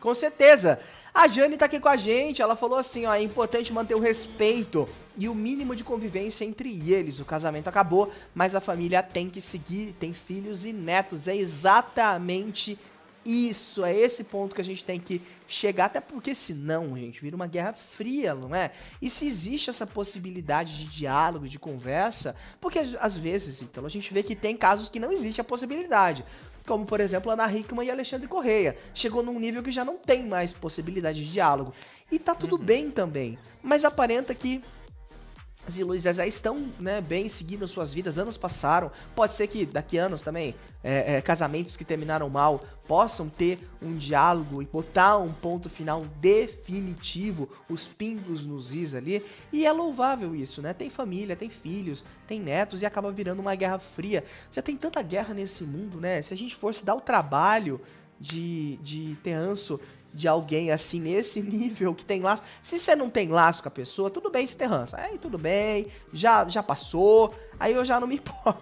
Com certeza. A Jane tá aqui com a gente, ela falou assim, ó, é importante manter o respeito e o mínimo de convivência entre eles. O casamento acabou, mas a família tem que seguir, tem filhos e netos. É exatamente isso, é esse ponto que a gente tem que chegar, até porque senão, gente, vira uma guerra fria, não é? E se existe essa possibilidade de diálogo, de conversa, porque às vezes, então, a gente vê que tem casos que não existe a possibilidade. Como, por exemplo, Ana Hickman e Alexandre Correia. Chegou num nível que já não tem mais possibilidade de diálogo. E tá tudo bem também. Mas aparenta que Zilu e Zezé estão, né, bem seguindo suas vidas. Anos passaram. Pode ser que daqui a anos também, casamentos que terminaram mal possam ter um diálogo e botar um ponto final definitivo, os pingos nos is ali. E é louvável isso, né? Tem família, tem filhos, tem netos e acaba virando uma guerra fria. Já tem tanta guerra nesse mundo, né? Se a gente fosse dar o trabalho de ter ranço de alguém assim, nesse nível, que tem laço. Se você não tem laço com a pessoa, tudo bem se ter ranço. Aí tudo bem, já passou, aí eu já não me importo.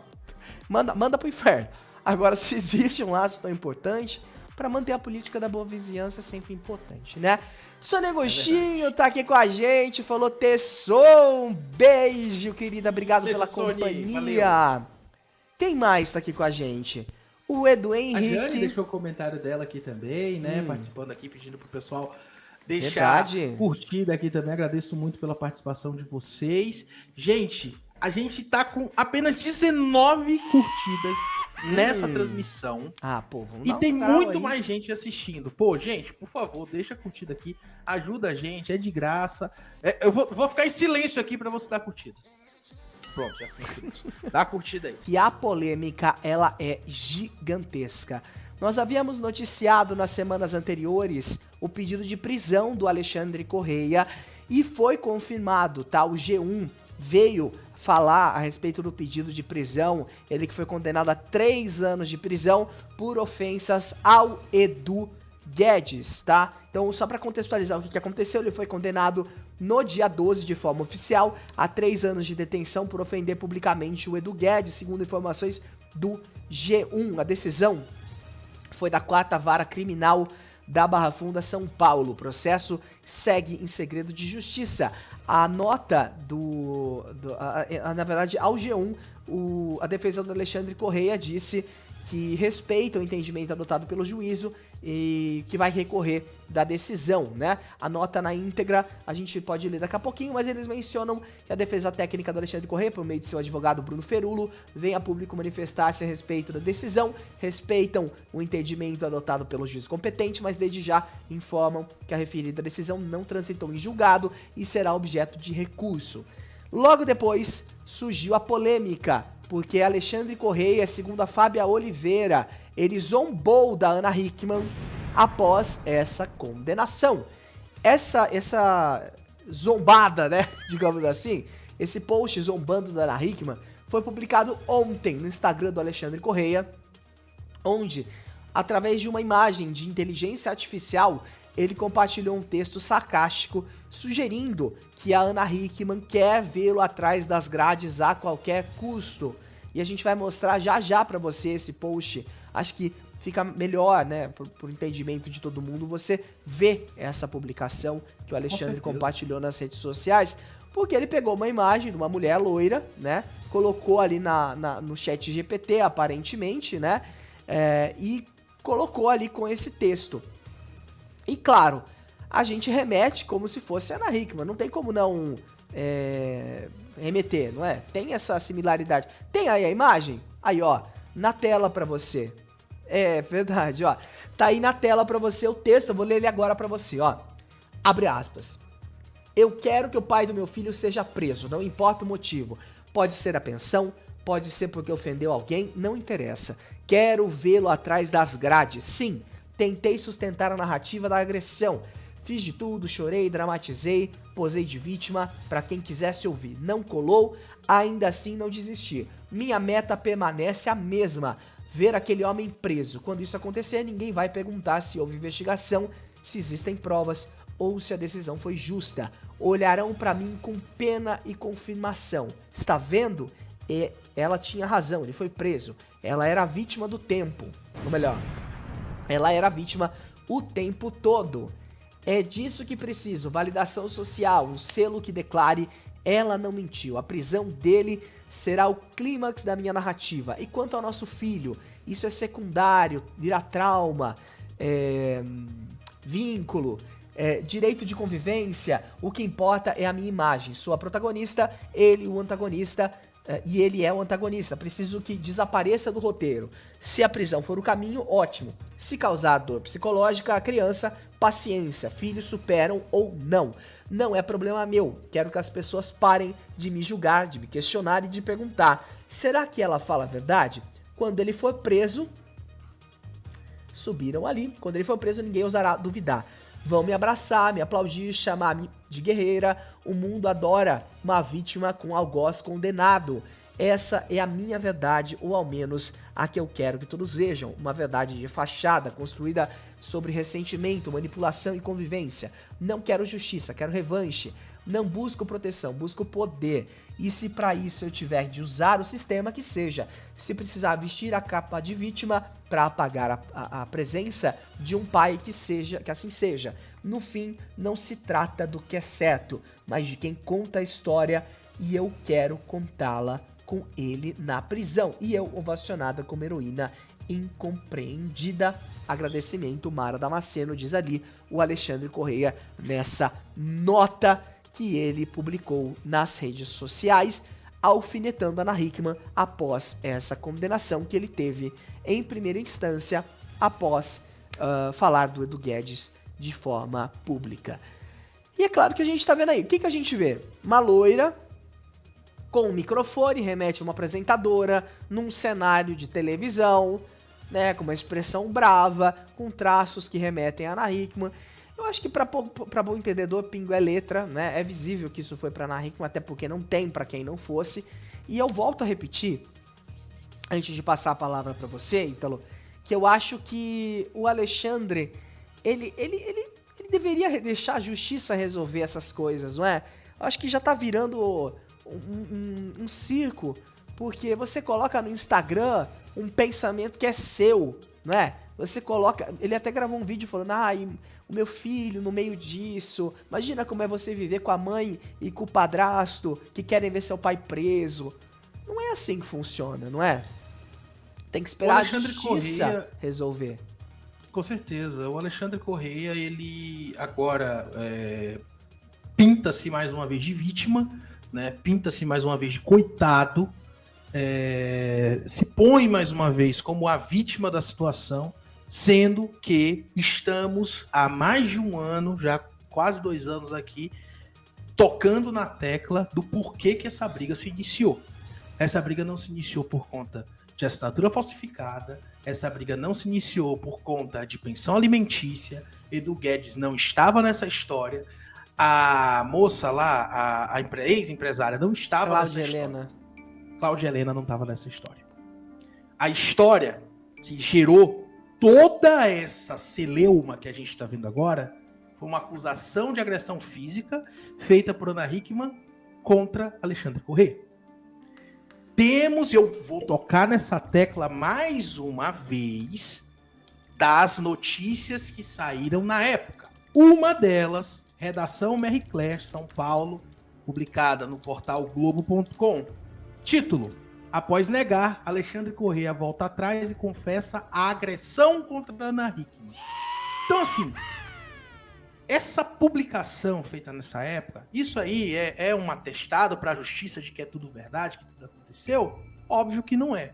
Manda pro inferno. Agora, se existe um laço tão importante, pra manter a política da boa vizinhança é sempre importante, né? Sonegostinho tá aqui com a gente, falou Tessou, um beijo, querida, obrigado pela companhia. Valeu. Quem mais tá aqui com a gente? O Edu Henrique. A Jane deixou o comentário dela aqui também, né? Participando aqui, pedindo pro pessoal deixar curtida aqui também. Agradeço muito pela participação de vocês. Gente, a gente tá com apenas 19 curtidas nessa transmissão. Ah, pô, vamos E tem muito mais gente assistindo. Pô, gente, por favor, deixa a curtida aqui. Ajuda a gente, é de graça. Eu vou ficar em silêncio aqui pra você dar curtida. Pronto, já fiquei em silêncio. Dá a curtida aí. E a polêmica, ela é gigantesca. Nós havíamos noticiado nas semanas anteriores o pedido de prisão do Alexandre Correia e foi confirmado, tá? O G1 veio falar a respeito do pedido de prisão, ele que foi condenado a 3 anos de prisão por ofensas ao Edu Guedes, tá? Então, só para contextualizar o que aconteceu, ele foi condenado no dia 12 de forma oficial a 3 anos de detenção por ofender publicamente o Edu Guedes, segundo informações do G1. A decisão foi da 4ª Vara Criminal da Barra Funda, São Paulo. O processo segue em segredo de justiça. A nota na verdade, ao G1, a defesa do Alexandre Correia disse que respeita o entendimento adotado pelo juízo e que vai recorrer da decisão, né? A nota na íntegra a gente pode ler daqui a pouquinho, mas eles mencionam que a defesa técnica do Alexandre Correia, por meio de seu advogado Bruno Ferulo, vem a público manifestar-se a respeito da decisão, respeitam o entendimento adotado pelo juiz competente, mas desde já informam que a referida decisão não transitou em julgado e será objeto de recurso. Logo depois surgiu a polêmica, porque Alexandre Correia, segundo a Fábia Oliveira, ele zombou da Ana Hickman após essa condenação. Essa zombada, né, digamos assim, esse post zombando da Ana Hickman foi publicado ontem no Instagram do Alexandre Correia, onde, através de uma imagem de inteligência artificial, ele compartilhou um texto sarcástico sugerindo que a Ana Hickman quer vê-lo atrás das grades a qualquer custo. E a gente vai mostrar já pra você esse post. Acho que fica melhor, né, por entendimento de todo mundo, você ver essa publicação que o Alexandre compartilhou nas redes sociais, porque ele pegou uma imagem de uma mulher loira, né, colocou ali no chat GPT, aparentemente, né, e colocou ali com esse texto. E claro, a gente remete como se fosse a Ana Hickman, não tem como não remeter, não é? Tem essa similaridade. Tem aí a imagem? Aí, ó, na tela pra você. É verdade, ó. Tá aí na tela pra você o texto, eu vou ler ele agora pra você, ó. Abre aspas. Eu quero que o pai do meu filho seja preso, não importa o motivo. Pode ser a pensão, pode ser porque ofendeu alguém, não interessa. Quero vê-lo atrás das grades, sim. Tentei sustentar a narrativa da agressão. Fiz de tudo, chorei, dramatizei, posei de vítima pra quem quisesse ouvir. Não colou, ainda assim não desisti. Minha meta permanece a mesma, ver aquele homem preso. Quando isso acontecer, ninguém vai perguntar se houve investigação, se existem provas ou se a decisão foi justa. Olharão pra mim com pena e confirmação. Está vendo? E ela tinha razão, ele foi preso. Ela era a vítima do tempo. Ou melhor, ela era a vítima o tempo todo. É disso que preciso, validação social, um selo que declare ela não mentiu. A prisão dele será o clímax da minha narrativa. E quanto ao nosso filho, isso é secundário, virá trauma, vínculo, direito de convivência. O que importa é a minha imagem. Sou a protagonista, ele o antagonista, e ele é o antagonista. Preciso que desapareça do roteiro. Se a prisão for o caminho, ótimo. Se causar dor psicológica à criança, paciência. Filhos superam ou não. Não é problema meu. Quero que as pessoas parem de me julgar, de me questionar e de perguntar: será que ela fala a verdade? Quando ele for preso, subiram ali. Quando ele for preso, ninguém ousará duvidar. Vão me abraçar, me aplaudir, chamar-me de guerreira. O mundo adora uma vítima com algoz condenado. Essa é a minha verdade, ou ao menos a que eu quero que todos vejam. Uma verdade de fachada, construída sobre ressentimento, manipulação e convivência. Não quero justiça, quero revanche. Não busco proteção, busco poder. E se para isso eu tiver de usar o sistema, que seja. Se precisar vestir a capa de vítima para apagar a presença de um pai, que assim seja. No fim, não se trata do que é certo, mas de quem conta a história, e eu quero contá-la com ele na prisão. E eu, ovacionada como heroína incompreendida. Agradecimento, Mara Damasceno, diz ali o Alexandre Correia nessa nota que ele publicou nas redes sociais, alfinetando Ana Hickman após essa condenação que ele teve em primeira instância, após falar do Edu Guedes de forma pública. E é claro que a gente tá vendo aí, o que a gente vê? Uma loira com um microfone, remete a uma apresentadora, num cenário de televisão, né, com uma expressão brava, com traços que remetem a Ana Hickman. Eu acho que pra bom entendedor, pingo é letra, né? É visível que isso foi pra Ana Hickman, até porque não tem pra quem não fosse. E eu volto a repetir, antes de passar a palavra pra você, Ítalo, que eu acho que o Alexandre, ele deveria deixar a justiça resolver essas coisas, não é? Eu acho que já tá virando um circo, porque você coloca no Instagram um pensamento que é seu, não é? Você coloca... Ele até gravou um vídeo falando: o meu filho no meio disso. Imagina como é você viver com a mãe e com o padrasto que querem ver seu pai preso. Não é assim que funciona, não é? Tem que esperar a justiça resolver. Com certeza. O Alexandre Correia, ele agora pinta-se mais uma vez de vítima, né? Pinta-se mais uma vez de coitado. Se põe mais uma vez como a vítima da situação, sendo que estamos há mais de um ano, já quase 2 anos aqui, tocando na tecla do porquê que essa briga se iniciou. Essa briga não se iniciou por conta de assinatura falsificada, essa briga não se iniciou por conta de pensão alimentícia. Edu Guedes não estava nessa história, a moça lá, a ex-empresária, não estava nessa história. Cláudia Helena não estava nessa história. A história que gerou toda essa celeuma que a gente está vendo agora foi uma acusação de agressão física feita por Ana Hickman contra Alexandre Correia. Temos, eu vou tocar nessa tecla mais uma vez, das notícias que saíram na época. Uma delas, redação Marie Claire, São Paulo, publicada no portal Globo.com. Título: após negar, Alexandre Correia volta atrás e confessa a agressão contra Ana Hickman. Então, assim, essa publicação feita nessa época, isso aí é um atestado para a justiça de que é tudo verdade, que tudo aconteceu? Óbvio que não é.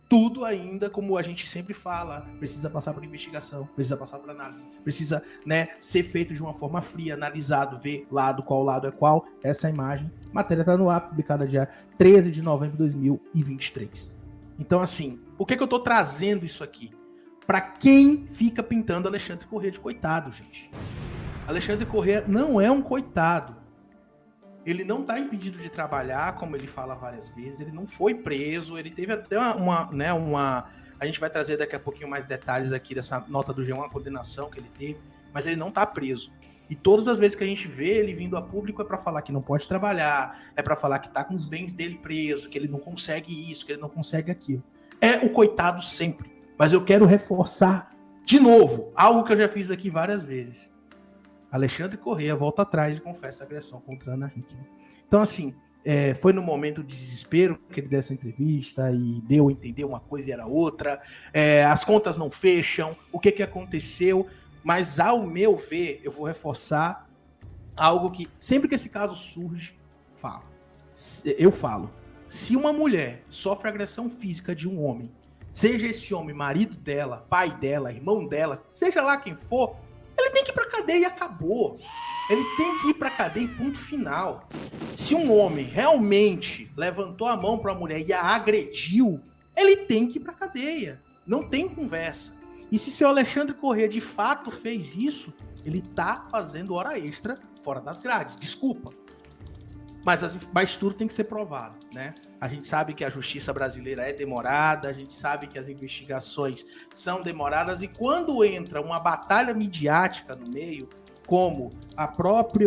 Tudo ainda, como a gente sempre fala, precisa passar por investigação, precisa passar por análise, precisa, né, ser feito de uma forma fria, analisado, ver qual lado é qual. Essa imagem, matéria está no ar, publicada dia 13 de novembro de 2023. Então, assim, por que eu tô trazendo isso aqui? Para quem fica pintando Alexandre Correia de coitado, gente. Alexandre Corrêa não é um coitado. Ele não está impedido de trabalhar, como ele fala várias vezes. Ele não foi preso. Ele teve até uma. A gente vai trazer daqui a pouquinho mais detalhes aqui dessa nota do G1, a condenação que ele teve. Mas ele não está preso. E todas as vezes que a gente vê ele vindo a público é para falar que não pode trabalhar, é para falar que tá com os bens dele preso, que ele não consegue isso, que ele não consegue aquilo. É o coitado sempre. Mas eu quero reforçar de novo algo que eu já fiz aqui várias vezes. Alexandre Corrêa volta atrás e confessa a agressão contra Ana Hickman. Então, assim, foi no momento de desespero que ele deu essa entrevista e deu a entender uma coisa e era outra. As contas não fecham, o que aconteceu? Mas, ao meu ver, eu vou reforçar algo que, sempre que esse caso surge, eu falo. Se uma mulher sofre agressão física de um homem, seja esse homem marido dela, pai dela, irmão dela, seja lá quem for, ele tem que ir pra cadeia e acabou. Ele tem que ir pra cadeia e ponto final. Se um homem realmente levantou a mão pra mulher e a agrediu, ele tem que ir pra cadeia. Não tem conversa. E se o senhor Alexandre Corrêa de fato fez isso, ele tá fazendo hora extra fora das grades. Desculpa. Mas tudo tem que ser provado, né? A gente sabe que a justiça brasileira é demorada, a gente sabe que as investigações são demoradas, e quando entra uma batalha midiática no meio, como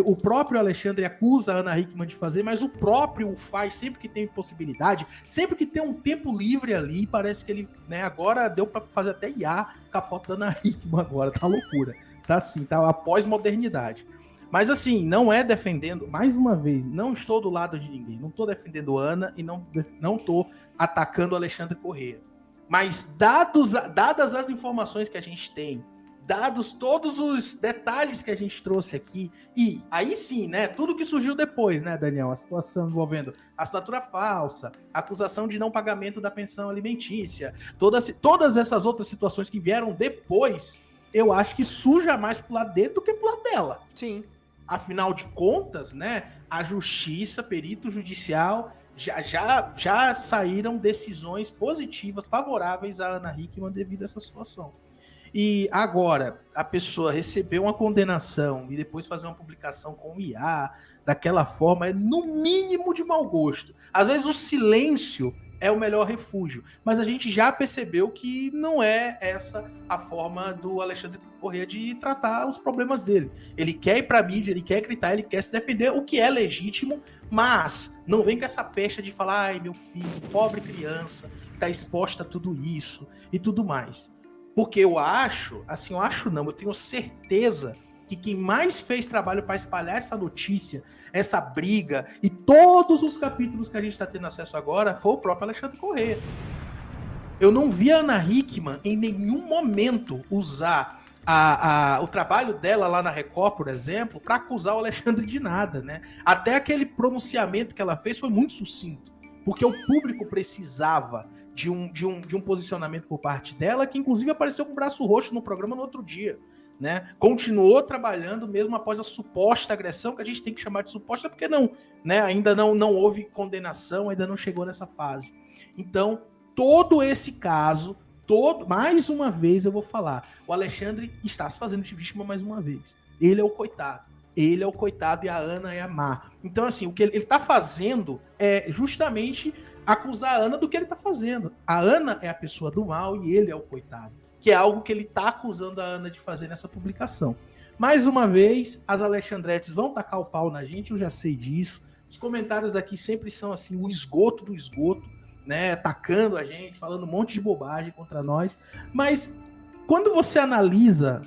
o próprio Alexandre acusa a Ana Hickman de fazer, mas o próprio o faz sempre que tem possibilidade, sempre que tem um tempo livre ali, parece que ele, né, agora deu para fazer até IA com a foto da Ana Hickman agora, tá loucura, tá assim, tá a pós-modernidade. Mas assim, não é defendendo, mais uma vez, não estou do lado de ninguém, não estou defendendo Ana e não estou atacando Alexandre Corrêa. Mas dadas as informações que a gente tem, dados todos os detalhes que a gente trouxe aqui, e aí sim, né, tudo que surgiu depois, né, Daniel, a situação envolvendo assinatura falsa, acusação de não pagamento da pensão alimentícia, todas essas outras situações que vieram depois, eu acho que suja mais pro lado dele do que pro lado dela. Sim. Afinal de contas, né, a justiça, perito judicial, já saíram decisões positivas, favoráveis à Ana Hickman devido a essa situação. E agora, a pessoa receber uma condenação e depois fazer uma publicação com IA, daquela forma, é no mínimo de mau gosto. Às vezes o silêncio é o melhor refúgio, mas a gente já percebeu que não é essa a forma do Alexandre Corrêa de tratar os problemas dele. Ele quer ir pra mídia, ele quer gritar, ele quer se defender, o que é legítimo, mas não vem com essa pecha de falar, ai, meu filho, pobre criança, que tá exposta a tudo isso e tudo mais. Porque eu tenho certeza que quem mais fez trabalho para espalhar essa notícia, essa briga e todos os capítulos que a gente está tendo acesso agora foi o próprio Alexandre Corrêa. Eu não vi a Ana Hickman em nenhum momento usar o trabalho dela lá na Record, por exemplo, para acusar o Alexandre de nada, né? Até aquele pronunciamento que ela fez foi muito sucinto, porque o público precisava de um posicionamento por parte dela, que inclusive apareceu com o braço roxo no programa no outro dia, né? Continuou trabalhando mesmo após a suposta agressão, que a gente tem que chamar de suposta porque não, né? Ainda não houve condenação, ainda não chegou nessa fase. Então, todo esse caso, mais uma vez eu vou falar, o Alexandre está se fazendo de vítima mais uma vez. Ele é o coitado. Ele é o coitado e a Ana é a má. Então, assim, o que ele está fazendo é justamente acusar a Ana do que ele está fazendo. A Ana é a pessoa do mal e ele é o coitado. Que é algo que ele está acusando a Ana de fazer nessa publicação. Mais uma vez, as Alexandretes vão tacar o pau na gente, eu já sei disso. Os comentários aqui sempre são assim, o esgoto do esgoto, né? Atacando a gente, falando um monte de bobagem contra nós. Mas quando você analisa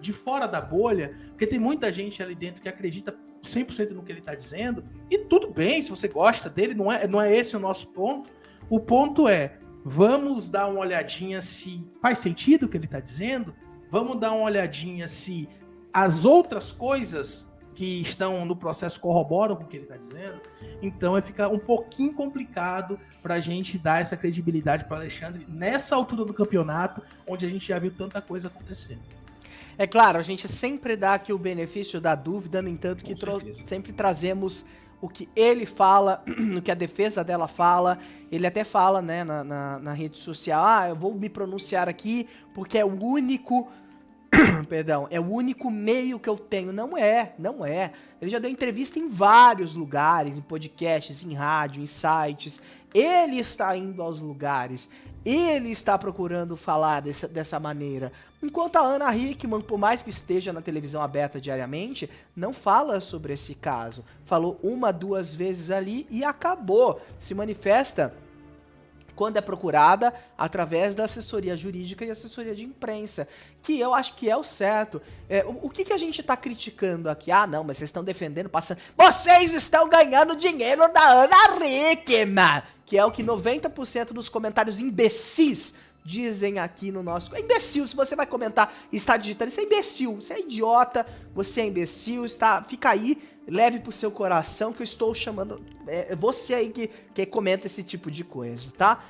de fora da bolha, porque tem muita gente ali dentro que acredita 100% no que ele está dizendo, e tudo bem, se você gosta dele, não é esse o nosso ponto. O ponto é, vamos dar uma olhadinha se faz sentido o que ele está dizendo, vamos dar uma olhadinha se as outras coisas que estão no processo corroboram com o que ele está dizendo. Então fica um pouquinho complicado para a gente dar essa credibilidade para Alexandre nessa altura do campeonato, onde a gente já viu tanta coisa acontecendo. É claro, a gente sempre dá aqui o benefício da dúvida, no entanto que sempre trazemos o que ele fala, o que a defesa dela fala. Ele até fala, né, na rede social, eu vou me pronunciar aqui porque é o único Perdão, é o único meio que eu tenho. Não é. Ele já deu entrevista em vários lugares, em podcasts, em rádio, em sites. Ele está indo aos lugares. Ele está procurando falar dessa maneira. Enquanto a Ana Hickman, por mais que esteja na televisão aberta diariamente, não fala sobre esse caso. Falou 1, 2 vezes ali e acabou. Se manifesta quando é procurada através da assessoria jurídica e assessoria de imprensa, que eu acho que é o certo. O que a gente tá criticando aqui? Ah, não, mas vocês estão defendendo, passando... Vocês estão ganhando dinheiro da Ana Hickman, que é o que 90% dos comentários imbecis dizem aqui no nosso... É imbecil, se você vai comentar e está digitando, isso é imbecil, você é idiota, você é imbecil, fica aí, leve pro seu coração que eu estou chamando... você aí que comenta esse tipo de coisa, tá?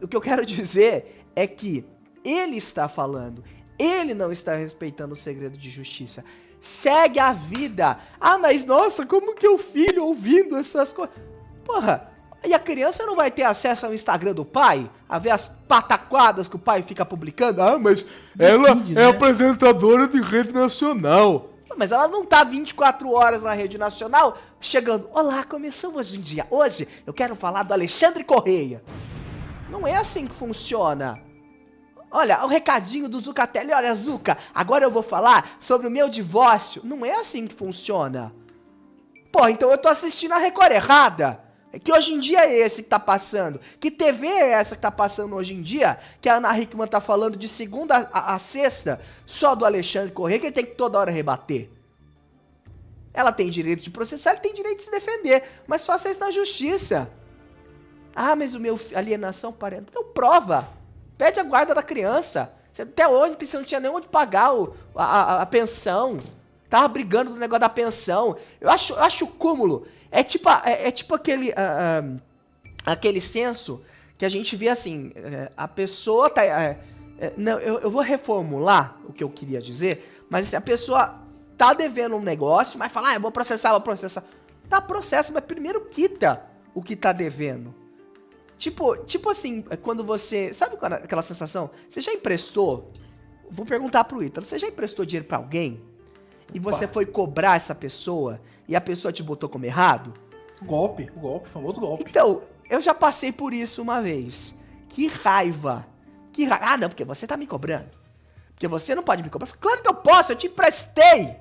O que eu quero dizer é que ele está falando, ele não está respeitando o segredo de justiça. Segue a vida. Ah, mas nossa, como que o filho ouvindo essas coisas... Porra... E a criança não vai ter acesso ao Instagram do pai? A ver as pataquadas que o pai fica publicando? Ah, mas ela Decide, é né? apresentadora de rede nacional. Mas ela não tá 24 horas na rede nacional chegando. Olá, começou hoje em dia. Hoje eu quero falar do Alexandre Correia. Não é assim que funciona. Olha, o recadinho do Zucatelli. Olha, Zuca, agora eu vou falar sobre o meu divórcio. Não é assim que funciona. Pô, então eu tô assistindo a Record errada. É que hoje em dia é esse que tá passando. Que TV é essa que tá passando hoje em dia? Que a Ana Hickman tá falando de segunda a sexta só do Alexandre Correia, que ele tem que toda hora rebater. Ela tem direito de processar, ele tem direito de se defender. Mas faça isso na justiça. Ah, mas o meu alienação parental... Então prova. Pede a guarda da criança. Até hoje você não tinha nem onde pagar a pensão. Tava brigando do negócio da pensão. Eu acho cúmulo. É tipo aquele senso que a gente vê assim, a pessoa tá... não, eu vou reformular o que eu queria dizer, mas assim, a pessoa tá devendo um negócio, mas fala, eu vou processar. Tá, processa, mas primeiro quita o que tá devendo. Tipo assim, quando você... Sabe aquela sensação? Você já emprestou? Vou perguntar pro Ítalo, você já emprestou dinheiro pra alguém? E você foi cobrar essa pessoa e a pessoa te botou como errado? O famoso golpe. Então, eu já passei por isso uma vez. Que raiva. Ah, não, porque você tá me cobrando. Porque você não pode me cobrar. Claro que eu posso, eu te emprestei.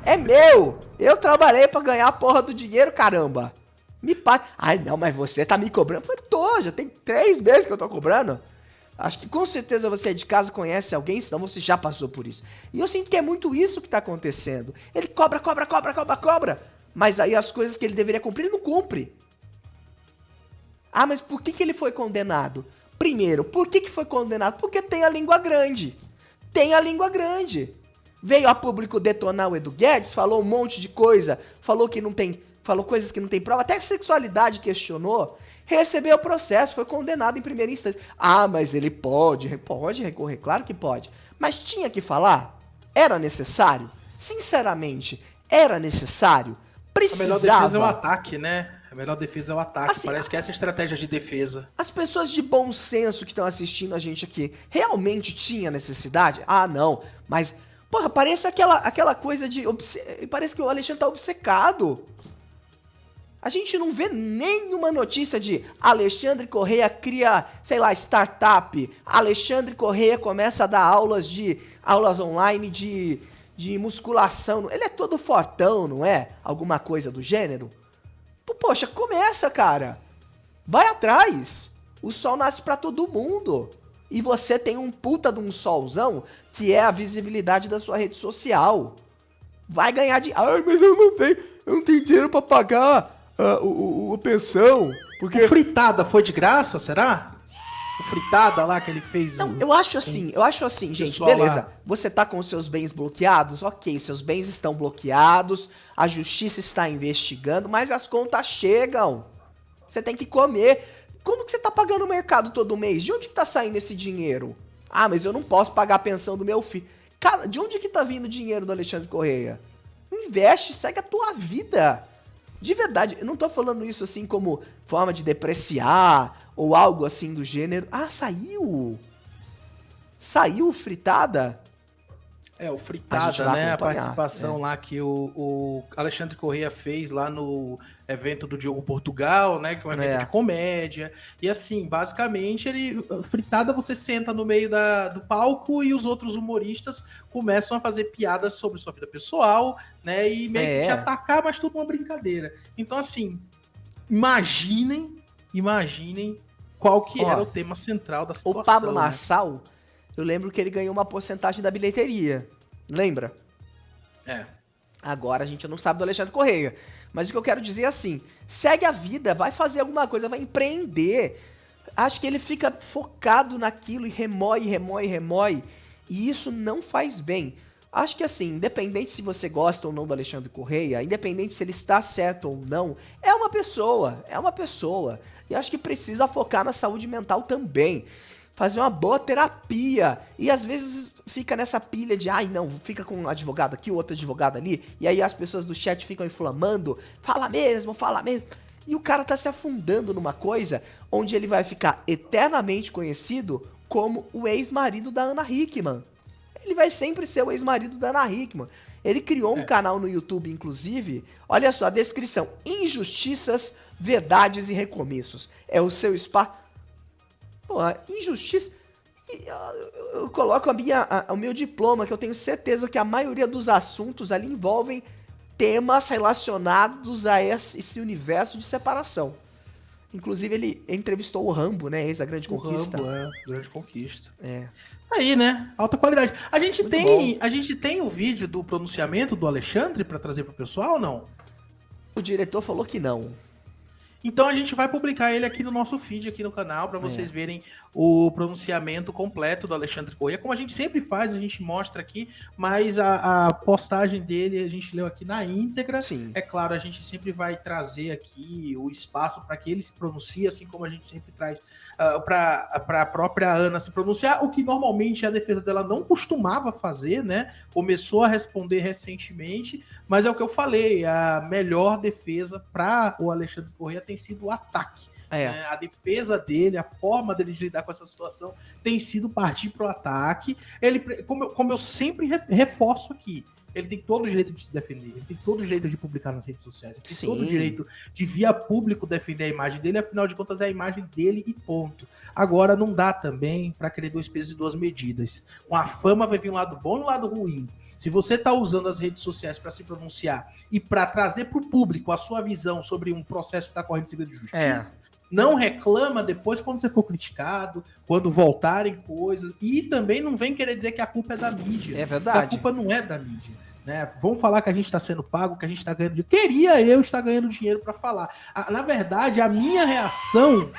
É meu. Eu trabalhei pra ganhar a porra do dinheiro, caramba. Me paga. Ai, não, mas você tá me cobrando. Eu tô, já tem 3 meses que eu tô cobrando. Acho que com certeza você de casa conhece alguém, senão você já passou por isso. E eu sinto que é muito isso que tá acontecendo. Ele cobra. Mas aí as coisas que ele deveria cumprir, ele não cumpre. Ah, mas por que ele foi condenado? Primeiro, por que foi condenado? Porque tem a língua grande. Veio a público detonar o Edu Guedes, falou um monte de coisa, falou coisas que não tem prova, até sexualidade questionou. Recebeu o processo, foi condenado em primeira instância. Ah, mas ele pode recorrer, claro que pode. Mas tinha que falar? Era necessário? Sinceramente, era necessário? Precisava? A melhor defesa é o ataque, né? A melhor defesa é o ataque. Assim, parece que essa é a estratégia de defesa. As pessoas de bom senso que estão assistindo a gente aqui, realmente tinha necessidade? Ah, não. Mas, porra, parece aquela coisa de... Parece que o Alexandre tá obcecado. A gente não vê nenhuma notícia de Alexandre Correia cria, sei lá, startup. Alexandre Correia começa a dar aulas online de musculação. Ele é todo fortão, não é? Alguma coisa do gênero. Poxa, começa, cara. Vai atrás. O sol nasce pra todo mundo. E você tem um puta de um solzão que é a visibilidade da sua rede social. Vai ganhar de... Ai, mas eu não tenho dinheiro pra pagar... a pensão, porque... O Fritada foi de graça, será? O Fritada lá que ele fez... Não, eu acho assim, gente, beleza. Lá. Você tá com os seus bens bloqueados? Ok, seus bens estão bloqueados, a justiça está investigando, mas as contas chegam. Você tem que comer. Como que você tá pagando o mercado todo mês? De onde que tá saindo esse dinheiro? Ah, mas eu não posso pagar a pensão do meu filho. Cara, de onde que tá vindo o dinheiro do Alexandre Correia? Investe, segue a tua vida. De verdade, eu não tô falando isso assim como forma de depreciar ou algo assim do gênero. Ah, saiu! Saiu Fritada? O A gente Fritada, vai né? A acompanhar, participação lá que o Alexandre Corrêa fez lá no evento do Diogo Portugal, né? Que é um evento de comédia. E assim, basicamente, Fritada, você senta no meio do palco e os outros humoristas começam a fazer piadas sobre sua vida pessoal, né? E meio que te atacar, mas tudo uma brincadeira. Então, assim, imaginem qual que era o tema central da situação. O Pablo né? Marçal, eu lembro que ele ganhou uma porcentagem da bilheteria. Lembra? Agora a gente não sabe do Alexandre Correia. Mas o que eu quero dizer é assim, segue a vida, vai fazer alguma coisa, vai empreender. Acho que ele fica focado naquilo e remói. E isso não faz bem. Acho que assim, independente se você gosta ou não do Alexandre Correia, independente se ele está certo ou não, é uma pessoa. E acho que precisa focar na saúde mental também. Fazer uma boa terapia. E às vezes fica nessa pilha de, não, fica com um advogado aqui, outro advogado ali. E aí as pessoas do chat ficam inflamando. Fala mesmo. E o cara tá se afundando numa coisa onde ele vai ficar eternamente conhecido como o ex-marido da Ana Hickman. Ele vai sempre ser o ex-marido da Ana Hickman. Ele criou um canal no YouTube, inclusive. Olha só a descrição. Injustiças, verdades e recomeços. É o seu espaço. Pô, injustiça. Eu coloco o meu diploma, que eu tenho certeza que a maioria dos assuntos ali envolvem temas relacionados a esse universo de separação. Inclusive, ele entrevistou o Rambo, né? Ex da Grande Conquista. Rambo, Grande Conquista. É. Aí, né? Alta qualidade. A gente tem o vídeo do pronunciamento do Alexandre pra trazer pro pessoal ou não? O diretor falou que não. Então a gente vai publicar ele aqui no nosso feed, aqui no canal, para vocês verem o pronunciamento completo do Alexandre Correia. Como a gente sempre faz, a gente mostra aqui, mas a postagem dele a gente leu aqui na íntegra. Sim. É claro, a gente sempre vai trazer aqui o espaço para que ele se pronuncie, assim como a gente sempre traz para a própria Ana se pronunciar, o que normalmente a defesa dela não costumava fazer, né? Começou a responder recentemente, mas é o que eu falei, a melhor defesa para o Alexandre Correia tem sido o ataque. Né? A defesa dele, a forma dele de lidar com essa situação tem sido partir para o ataque. Ele, como eu sempre reforço aqui, ele tem todo o direito de se defender, ele tem todo o direito de publicar nas redes sociais, ele tem todo o direito de via público defender a imagem dele, afinal de contas é a imagem dele e ponto. Agora não dá também para querer 2 pesos e 2 medidas. Com a fama vai vir um lado bom e um lado ruim. Se você está usando as redes sociais para se pronunciar e para trazer para o público a sua visão sobre um processo que está correndo em segredo de justiça, não reclama depois quando você for criticado, quando voltarem coisas, e também não vem querer dizer que a culpa é da mídia. É verdade. A culpa não é da mídia. Né? Vamos falar que a gente está sendo pago, que a gente está ganhando dinheiro. Queria eu estar ganhando dinheiro para falar. Na verdade, a minha reação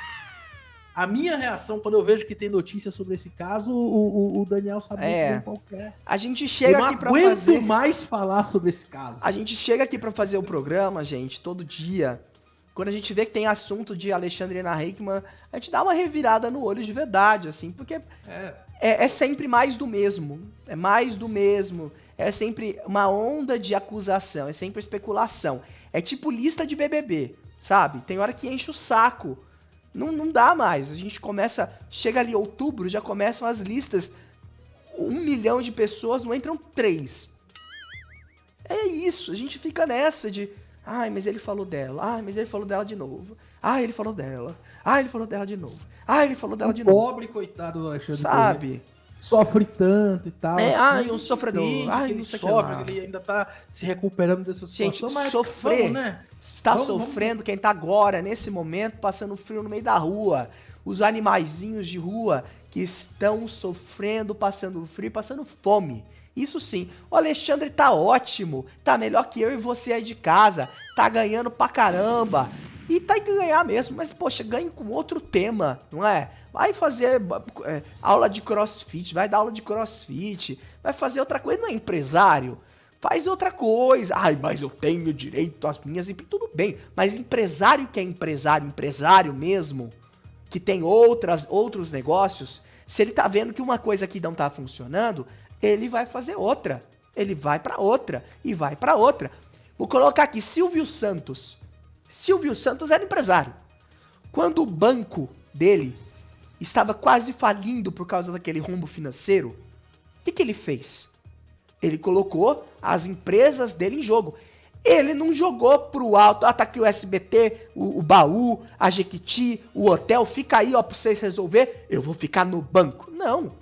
quando eu vejo que tem notícia sobre esse caso, o Daniel sabe muito bem qual é. A gente chega aqui para fazer... Eu não aguento mais falar sobre esse caso. A gente chega aqui para fazer o programa, gente, todo dia. Quando a gente vê que tem assunto de Alexandre e Ana Hickman, a gente dá uma revirada no olho de verdade, assim, porque é sempre mais do mesmo. É mais do mesmo. É sempre uma onda de acusação, é sempre especulação. É tipo lista de BBB, sabe? Tem hora que enche o saco. Não dá mais. A gente começa... Chega ali outubro, já começam as listas. 1 milhão de pessoas, não entram 3. É isso, a gente fica nessa de... Ai, mas ele falou dela. Ai, mas ele falou dela de novo. Ai, ele falou dela. Ai, ele falou dela de novo. Ai, ele falou dela de novo. Pobre coitado do Alexandre. Sabe? Sofre tanto e tal. Ai, um sofredor. Ai, não sei o que lá. Ele ainda tá se recuperando dessa situação. Gente, mas sofrer. vamos, né? Está sofrendo quem tá agora, nesse momento, passando frio no meio da rua. Os animaizinhos de rua que estão sofrendo, passando frio, passando fome. Isso sim. O Alexandre tá ótimo. Tá melhor que eu e você aí de casa. Tá ganhando pra caramba. E tá em ganhar mesmo. Mas, poxa, ganhe com outro tema, não é? Vai fazer aula de crossfit, vai dar aula de crossfit, vai fazer outra coisa, não é empresário? Faz outra coisa. Ai, mas eu tenho direito às minhas... Tudo bem, mas empresário que é empresário mesmo, que tem outros negócios, se ele tá vendo que uma coisa aqui não tá funcionando, ele vai fazer outra. Ele vai pra outra e vai pra outra. Vou colocar aqui, Silvio Santos. Silvio Santos era empresário. Quando o banco dele estava quase falindo por causa daquele rombo financeiro, o que ele fez? Ele colocou as empresas dele em jogo. Ele não jogou pro alto, tá aqui o SBT, o Baú, a Jequiti, o hotel, fica aí, ó, pra vocês resolver, eu vou ficar no banco. Não.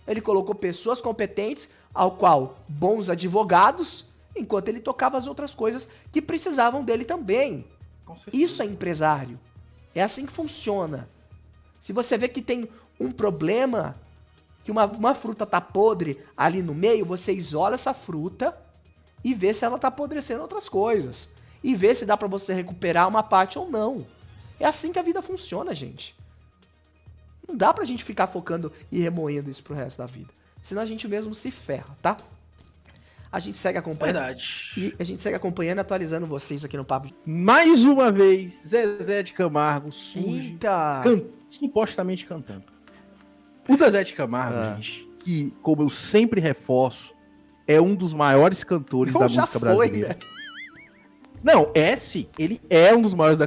Ele colocou pessoas competentes, ao qual bons advogados, enquanto ele tocava as outras coisas que precisavam dele também. Isso é empresário. É assim que funciona. Se você vê que tem um problema, que uma fruta tá podre ali no meio, você isola essa fruta e vê se ela tá apodrecendo outras coisas. E vê se dá pra você recuperar uma parte ou não. É assim que a vida funciona, gente. Não dá pra gente ficar focando e remoendo isso pro resto da vida. Senão a gente mesmo se ferra, tá? A gente segue acompanhando. Verdade. E a gente segue acompanhando e atualizando vocês aqui no Papo. Mais uma vez, Zezé de Camargo surge supostamente cantando. O Zezé de Camargo, gente, que, como eu sempre reforço, é um dos maiores cantores da música brasileira. Né? Não, sim. Ele é um dos maiores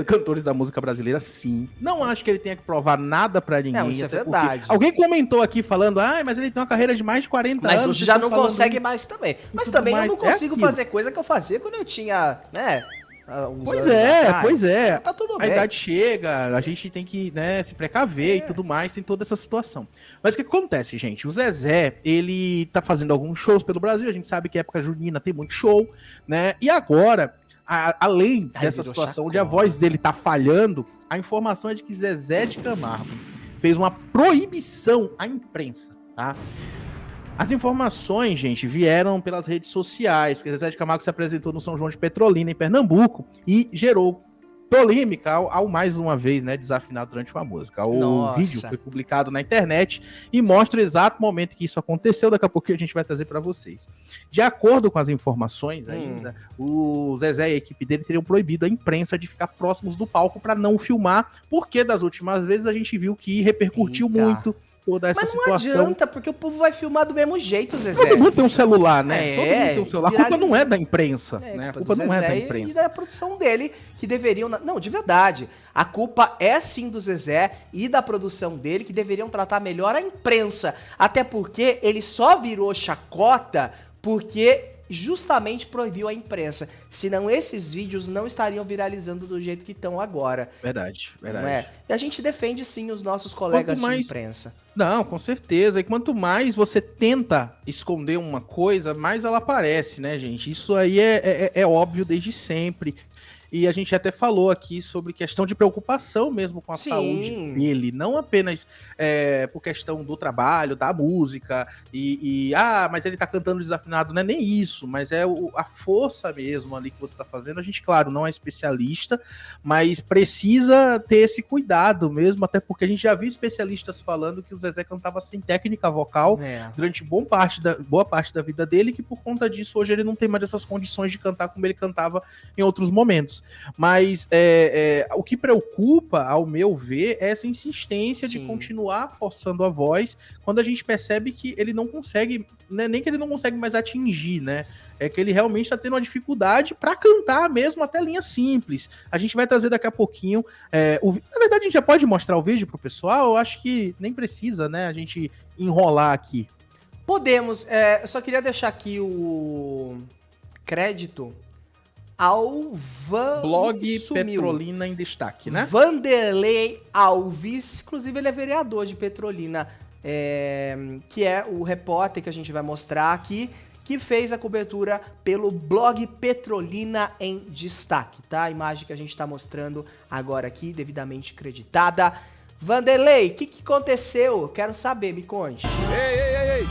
cantores da música brasileira, sim. Não acho que ele tenha que provar nada pra ninguém. Não, isso é verdade. Alguém comentou aqui falando, mas ele tem uma carreira de mais de 40 anos. Mas hoje já não consegue mais também. Mas também eu não consigo fazer coisa que eu fazia quando eu tinha, né? Pois é. Tá tudo bem. A idade chega, a gente tem que, né, se precaver e tudo mais, tem toda essa situação. Mas o que acontece, gente? O Zezé, ele tá fazendo alguns shows pelo Brasil, a gente sabe que época junina tem muito show, né? E agora, além dessa situação onde a voz dele tá falhando, a informação é de que Zezé de Camargo fez uma proibição à imprensa, tá? As informações, gente, vieram pelas redes sociais, porque Zezé de Camargo se apresentou no São João de Petrolina, em Pernambuco, e gerou polêmica ao mais uma vez, né, desafinado durante uma música. O vídeo foi publicado na internet e mostra o exato momento que isso aconteceu. Daqui a pouco a gente vai trazer para vocês. De acordo com as informações ainda, o Zezé e a equipe dele teriam proibido a imprensa de ficar próximos do palco para não filmar, porque das últimas vezes a gente viu que repercutiu muito toda essa situação. Mas não adianta, porque o povo vai filmar do mesmo jeito, Zezé. Todo mundo tem um celular, né? Todo mundo tem um celular. A culpa não é da imprensa, né? A culpa não é da imprensa. E da produção dele, que deveriam... Não, de verdade. A culpa é sim do Zezé e da produção dele, que deveriam tratar melhor a imprensa. Até porque ele só virou chacota porque justamente proibiu a imprensa. Senão esses vídeos não estariam viralizando do jeito que estão agora. Verdade. Não é? E a gente defende sim os nossos colegas de imprensa. Não, com certeza. E quanto mais você tenta esconder uma coisa, mais ela aparece, né, gente? Isso aí é óbvio desde sempre. E a gente até falou aqui sobre questão de preocupação mesmo com a saúde dele, não apenas por questão do trabalho, da música, mas ele tá cantando desafinado, não é nem isso, mas é a força mesmo ali que você tá fazendo. A gente, claro, não é especialista, mas precisa ter esse cuidado mesmo, até porque a gente já viu especialistas falando que o Zezé cantava sem técnica vocal durante boa parte da vida dele, que por conta disso hoje ele não tem mais essas condições de cantar como ele cantava em outros momentos. Mas o que preocupa, ao meu ver, é essa insistência de continuar forçando a voz quando a gente percebe que ele não consegue, né, nem que ele não consegue mais atingir, né? É que ele realmente está tendo uma dificuldade para cantar mesmo até linha simples. A gente vai trazer daqui a pouquinho. Na verdade, a gente já pode mostrar o vídeo pro pessoal. Eu acho que nem precisa, né, a gente enrolar aqui. Podemos. Eu só queria deixar aqui o crédito ao Blog Petrolina em Destaque, né? Vanderlei Alves, inclusive ele é vereador de Petrolina, que é o repórter que a gente vai mostrar aqui, que fez a cobertura pelo blog Petrolina em Destaque, tá? A imagem que a gente tá mostrando agora aqui, devidamente creditada. Vanderlei, o que aconteceu? Quero saber, me conte. Ei,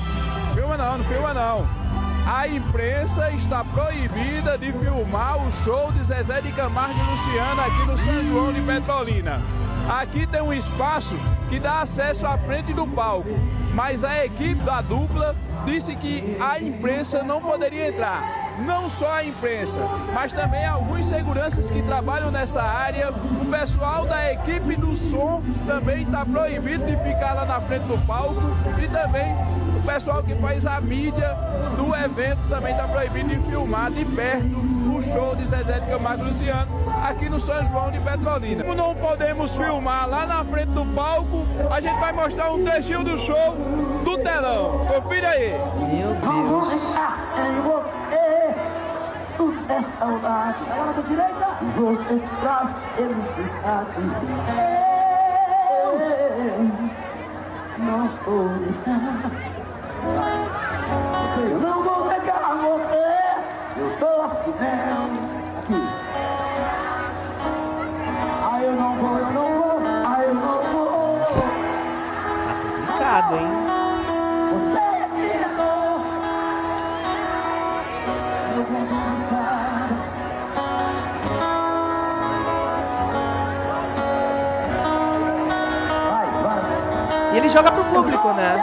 não filma não. A imprensa está proibida de filmar o show de Zezé de Camargo e Luciano aqui no São João de Petrolina. Aqui tem um espaço que dá acesso à frente do palco, mas a equipe da dupla disse que a imprensa não poderia entrar. Não só a imprensa, mas também alguns seguranças que trabalham nessa área. O pessoal da equipe do som também está proibido de ficar lá na frente do palco. E também o pessoal que faz a mídia do evento também está proibido de filmar de perto o show de Zezé de Camargo e Luciano aqui no São João de Petrolina. Como não podemos filmar lá na frente do palco, a gente vai mostrar um trechinho do show do telão. Confira aí. Meu Não vou Deus. deixar em você tudo é saudade. Agora da direita. Você traz felicidade. Não vou negar. Eu não vou negar você. Eu tô assim mesmo. Aqui. Ai, eu não vou, eu não vou. Ai, eu não vou. Complicado, hein? Você é minha nossa. Eu vou me vai. E ele joga pro público, né?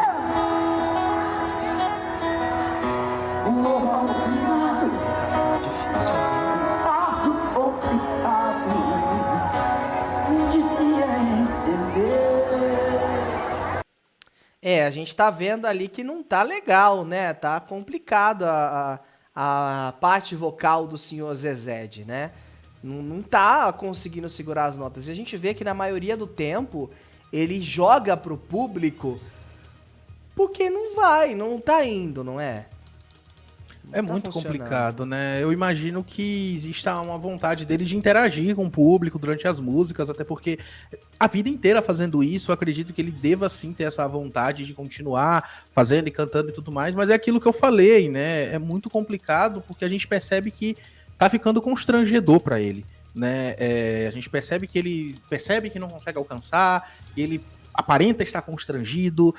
Um louco alucinado. Difícil, né? Passo complicado de se entender. A gente tá vendo ali que não tá legal, né? Tá complicado a parte vocal do senhor Zezé, né? Não tá conseguindo segurar as notas. E a gente vê que na maioria do tempo ele joga pro público porque não tá indo, não é? É Tá muito funcionando. complicado, né? Eu imagino que exista uma vontade dele de interagir com o público durante as músicas, até porque a vida inteira fazendo isso, eu acredito que ele deva sim ter essa vontade de continuar fazendo e cantando e tudo mais, mas é aquilo que eu falei, né? É muito complicado porque a gente percebe que tá ficando constrangedor pra ele, né? A gente percebe que ele percebe que não consegue alcançar, que ele aparenta estar constrangido,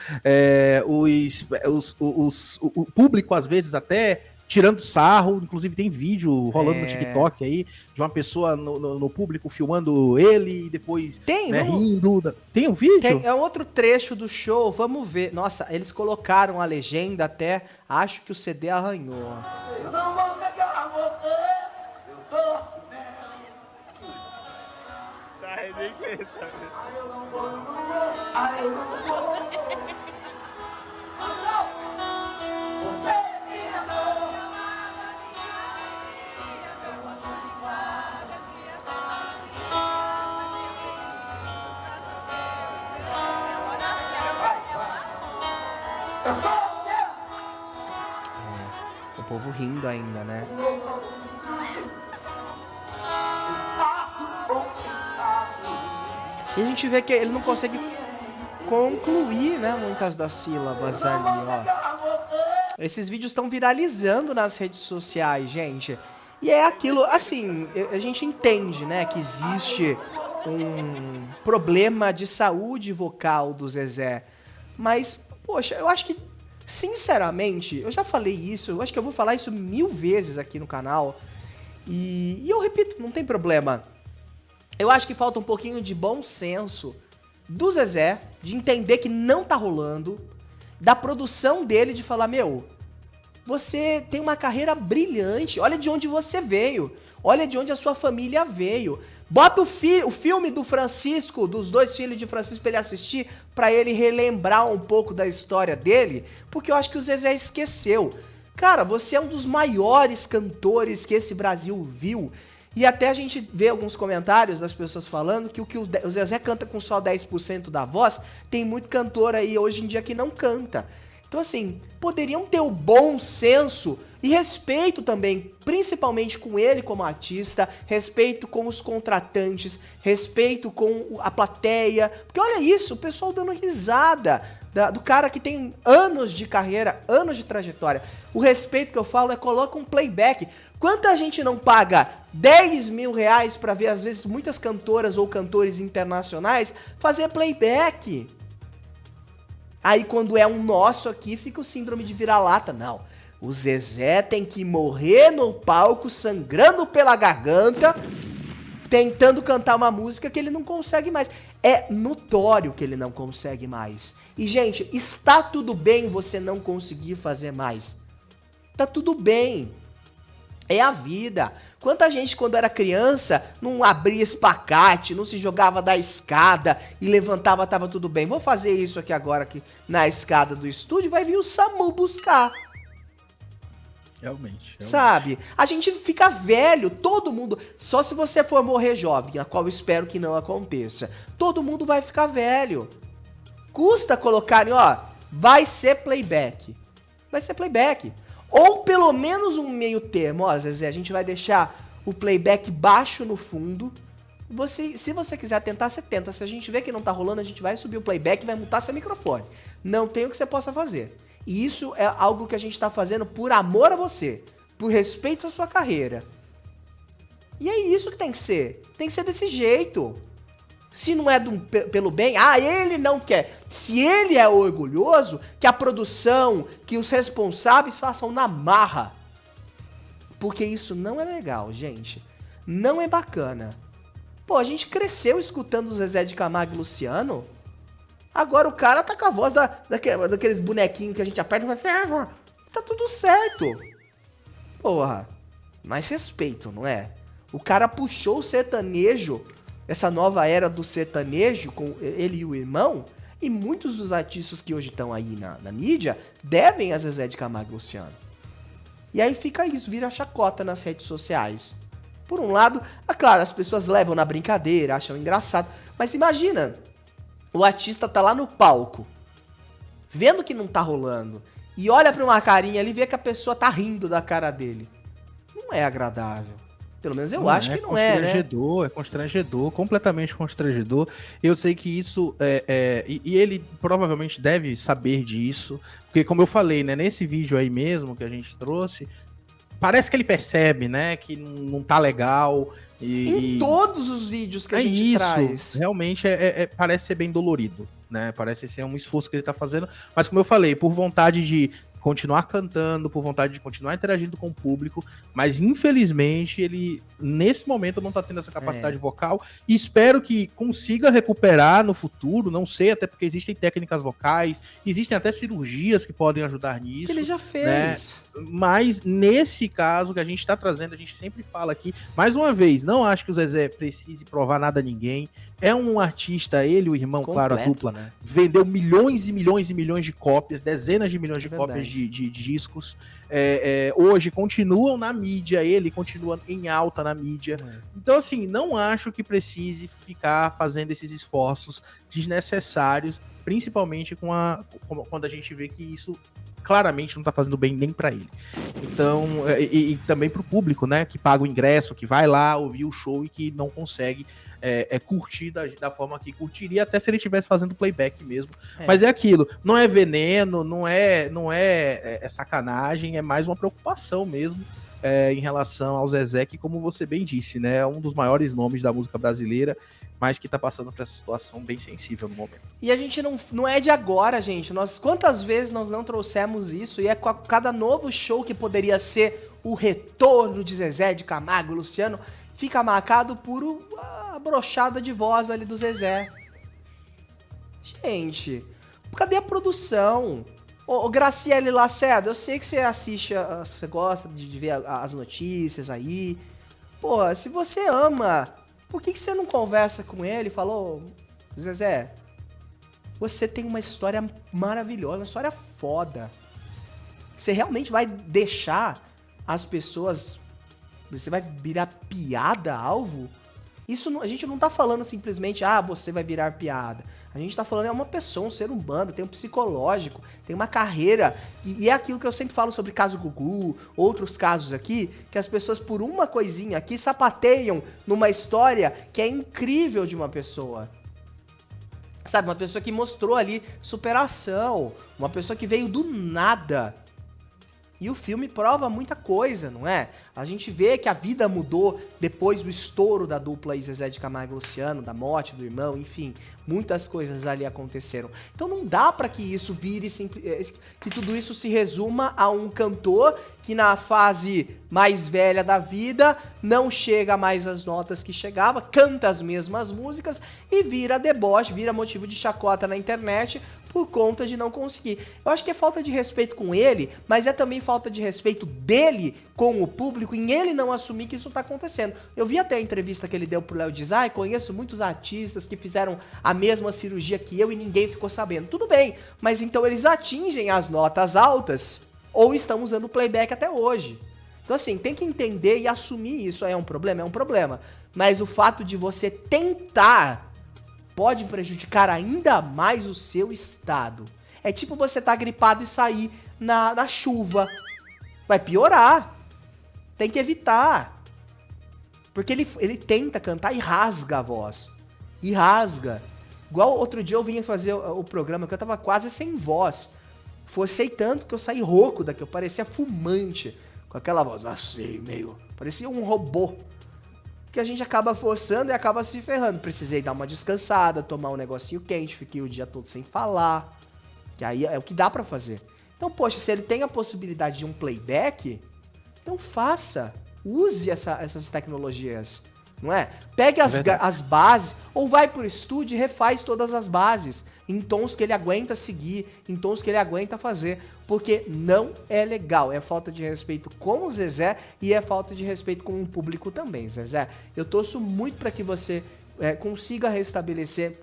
o público às vezes até tirando sarro, inclusive tem vídeo rolando no TikTok aí, de uma pessoa no público filmando ele e depois Tem, né, vamos- rindo. Tem um vídeo? É outro trecho do show, vamos ver. Nossa, eles colocaram a legenda até, acho que o CD arranhou. Eu não vou negar você. Eu tô assim mesmo. Ai, eu não vou, eu não vou. Ai, eu não vou. Você é minha nossa. Eu sou você. O povo rindo ainda, né? E a gente vê que ele não consegue concluir, né, muitas das sílabas ali, ó. Esses vídeos estão viralizando nas redes sociais, gente. E é aquilo, assim, a gente entende, né, que existe um problema de saúde vocal do Zezé. Mas, poxa, eu acho que, sinceramente, eu já falei isso, eu acho que eu vou falar isso 1000 vezes aqui no canal. E eu repito, não tem problema. Eu acho que falta um pouquinho de bom senso do Zezé, de entender que não tá rolando, da produção dele de falar, meu, você tem uma carreira brilhante, olha de onde você veio, olha de onde a sua família veio. Bota o filme do Francisco, dos dois filhos de Francisco pra ele assistir, pra ele relembrar um pouco da história dele, porque eu acho que o Zezé esqueceu. Cara, você é um dos maiores cantores que esse Brasil viu. E até a gente vê alguns comentários das pessoas falando que o Zezé canta com só 10% da voz, tem muito cantor aí hoje em dia que não canta. Então assim, poderiam ter o bom senso e respeito também, principalmente com ele como artista, respeito com os contratantes, respeito com a plateia. Porque olha isso, o pessoal dando risada do cara que tem anos de carreira, anos de trajetória. O respeito que eu falo é coloca um playback. Quanta gente não paga 10 mil reais pra ver, às vezes, muitas cantoras ou cantores internacionais fazer playback? Aí quando é um nosso aqui, fica o síndrome de vira-lata. Não, o Zezé tem que morrer no palco, sangrando pela garganta, tentando cantar uma música que ele não consegue mais. É notório que ele não consegue mais. E, gente, está tudo bem você não conseguir fazer mais. Tá tudo bem. É a vida. Quanta gente, quando era criança, não abria espacate, não se jogava da escada e levantava, tava tudo bem. Vou fazer isso aqui agora, aqui na escada do estúdio, vai vir o SAMU buscar. Realmente. Sabe? A gente fica velho, todo mundo. Só se você for morrer jovem, a qual eu espero que não aconteça. Todo mundo vai ficar velho. Custa colocarem, ó, vai ser playback. vai ser playback. Ou pelo menos um meio termo, ó, Zezé, a gente vai deixar o playback baixo no fundo. Se você quiser tentar, você tenta. Se a gente vê que não tá rolando, a gente vai subir o playback e vai mutar seu microfone. Não tem o que você possa fazer. E isso é algo que a gente tá fazendo por amor a você, por respeito à sua carreira. E é isso que tem que ser. Tem que ser desse jeito. Se não é pelo bem, ele não quer. Se ele é orgulhoso, que a produção, que os responsáveis façam na marra. Porque isso não é legal, gente. Não é bacana. Pô, a gente cresceu escutando o Zezé de Camargo e Luciano. Agora o cara tá com a voz daqueles bonequinhos que a gente aperta e vai... Tá tudo certo. Porra, mais respeito, não é? O cara puxou o sertanejo, essa nova era do sertanejo, com ele e o irmão, e muitos dos artistas que hoje estão aí na mídia devem a Zezé de Camargo e Luciano. E aí fica isso, vira chacota nas redes sociais. Por um lado, é claro, as pessoas levam na brincadeira, acham engraçado, mas imagina, o artista tá lá no palco, vendo que não tá rolando, e olha pra uma carinha ali e vê que a pessoa tá rindo da cara dele. Não é agradável. Pelo menos eu acho que não é, né? É constrangedor, completamente constrangedor. Eu sei que isso e ele provavelmente deve saber disso, porque como eu falei, né, nesse vídeo aí mesmo que a gente trouxe, parece que ele percebe, né, que não tá legal. Em todos os vídeos que a gente traz. Realmente parece ser bem dolorido, né? Parece ser um esforço que ele tá fazendo, mas como eu falei, por vontade de continuar cantando, por vontade de continuar interagindo com o público, mas infelizmente ele, nesse momento, não tá tendo essa capacidade vocal, e espero que consiga recuperar no futuro, não sei, até porque existem técnicas vocais, existem até cirurgias que podem ajudar nisso. Que ele já fez. Né? Mas nesse caso que a gente tá trazendo, a gente sempre fala aqui, mais uma vez, não acho que o Zezé precise provar nada a ninguém, é um artista, ele e o irmão, completo, claro, a dupla, né? Vendeu milhões e milhões e milhões de cópias, dezenas de milhões de cópias de discos. Hoje continuam na mídia, ele continua em alta na mídia. Então, assim, não acho que precise ficar fazendo esses esforços desnecessários, principalmente quando a gente vê que isso claramente não tá fazendo bem nem pra ele. Então, e também pro público, né, que paga o ingresso, que vai lá ouvir o show e que não consegue curtir da forma que curtiria, até se ele estivesse fazendo playback mesmo. Mas é aquilo, não é veneno, não é sacanagem, é mais uma preocupação mesmo em relação ao Zezé, que, como você bem disse, né, é um dos maiores nomes da música brasileira, mas que tá passando por essa situação bem sensível no momento. E a gente não é de agora, gente. Quantas vezes nós não trouxemos isso, e é com cada novo show que poderia ser o retorno de Zezé de Camargo e Luciano, fica marcado por a brochada de voz ali do Zezé. Gente, cadê a produção? Ô Graciele Lacerda, eu sei que você assiste, você gosta de ver as notícias aí. Pô, se você ama, por que você não conversa com ele e falou, Zezé, você tem uma história maravilhosa, uma história foda. Você realmente vai deixar as pessoas... Você vai virar piada, alvo? Isso a gente não tá falando simplesmente, você vai virar piada. A gente tá falando, é uma pessoa, um ser humano, tem um psicológico, tem uma carreira. E é aquilo que eu sempre falo sobre o caso Gugu, outros casos aqui, que as pessoas por uma coisinha aqui sapateiam numa história que é incrível de uma pessoa. Sabe, uma pessoa que mostrou ali superação, uma pessoa que veio do nada. E o filme prova muita coisa, não é? A gente vê que a vida mudou depois do estouro da dupla Zezé de Camargo e Luciano, da morte do irmão, enfim, muitas coisas ali aconteceram. Então não dá pra que isso vire, que tudo isso se resuma a um cantor que na fase mais velha da vida não chega mais às notas que chegava, canta as mesmas músicas e vira deboche, vira motivo de chacota na internet por conta de não conseguir. Eu acho que é falta de respeito com ele, mas é também falta de respeito dele com o público em ele não assumir que isso tá acontecendo. Eu vi até a entrevista que ele deu pro Léo Diz, conheço muitos artistas que fizeram a mesma cirurgia que eu e ninguém ficou sabendo. Tudo bem, mas então eles atingem as notas altas ou estão usando playback até hoje. Então assim, tem que entender e assumir isso. É um problema? É um problema. Mas o fato de você tentar pode prejudicar ainda mais o seu estado. É tipo você tá gripado e sair na chuva. Vai piorar. Tem que evitar. Porque ele tenta cantar e rasga a voz. E rasga. Igual outro dia eu vinha fazer o programa que eu tava quase sem voz. Forcei tanto que eu saí rouco daqui. Eu parecia fumante. Com aquela voz assim, meio... Parecia um robô. Que a gente acaba forçando e acaba se ferrando. Precisei dar uma descansada, tomar um negocinho quente. Fiquei o dia todo sem falar. Que aí é o que dá pra fazer. Então, poxa, se ele tem a possibilidade de um playback, então faça. Use essas tecnologias, não é? Pegue as bases, ou vai pro estúdio e refaz todas as bases, em tons que ele aguenta seguir, em tons que ele aguenta fazer, porque não é legal, é falta de respeito com o Zezé e é falta de respeito com o público também, Zezé. Eu torço muito para que você consiga restabelecer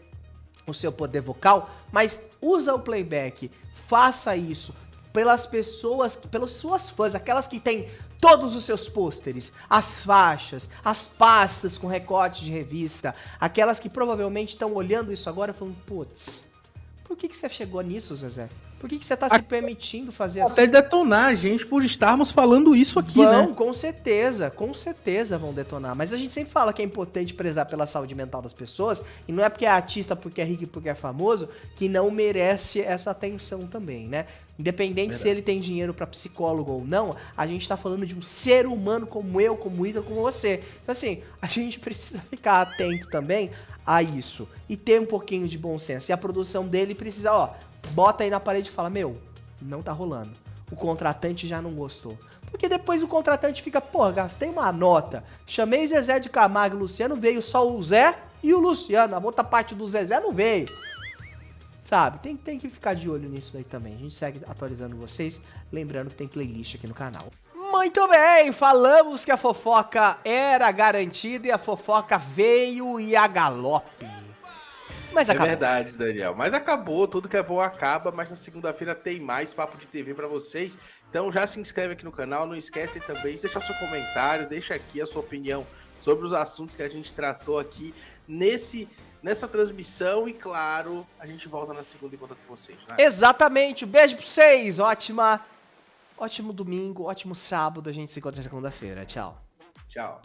o seu poder vocal, mas usa o playback, faça isso pelas pessoas, pelas suas fãs, aquelas que têm todos os seus pôsteres, as faixas, as pastas com recorte de revista, aquelas que provavelmente estão olhando isso agora e falando, putz, por que você chegou nisso, Zezé? Por que você tá se permitindo fazer assim? Até detonar a gente por estarmos falando isso aqui, né? Com certeza vão detonar. Mas a gente sempre fala que é importante prezar pela saúde mental das pessoas, e não é porque é artista, porque é rico e porque é famoso, que não merece essa atenção também, né? Independente se ele tem dinheiro pra psicólogo ou não, a gente tá falando de um ser humano como eu, como o Ítalo, como você. Então assim, a gente precisa ficar atento também a isso. E ter um pouquinho de bom senso. E a produção dele precisa, ó, bota aí na parede e fala, meu, não tá rolando. O contratante já não gostou. Porque depois o contratante fica, pô, gastei uma nota. Chamei Zezé de Camargo e Luciano, veio só o Zé e o Luciano. A outra parte do Zezé não veio. Sabe, tem que ficar de olho nisso daí também. A gente segue atualizando vocês, lembrando que tem playlist aqui no canal. Muito bem, falamos que a fofoca era garantida e a fofoca veio e a galope. Mas acabou. É verdade, Daniel. Mas acabou, tudo que é bom acaba, mas na segunda-feira tem mais Papo de TV pra vocês. Então já se inscreve aqui no canal, não esquece também de deixar seu comentário, deixa aqui a sua opinião sobre os assuntos que a gente tratou aqui nessa transmissão e, claro, a gente volta na segunda e conta com vocês, né? Exatamente, um beijo pra vocês, ótimo domingo, ótimo sábado, a gente se encontra na segunda-feira, tchau. Tchau.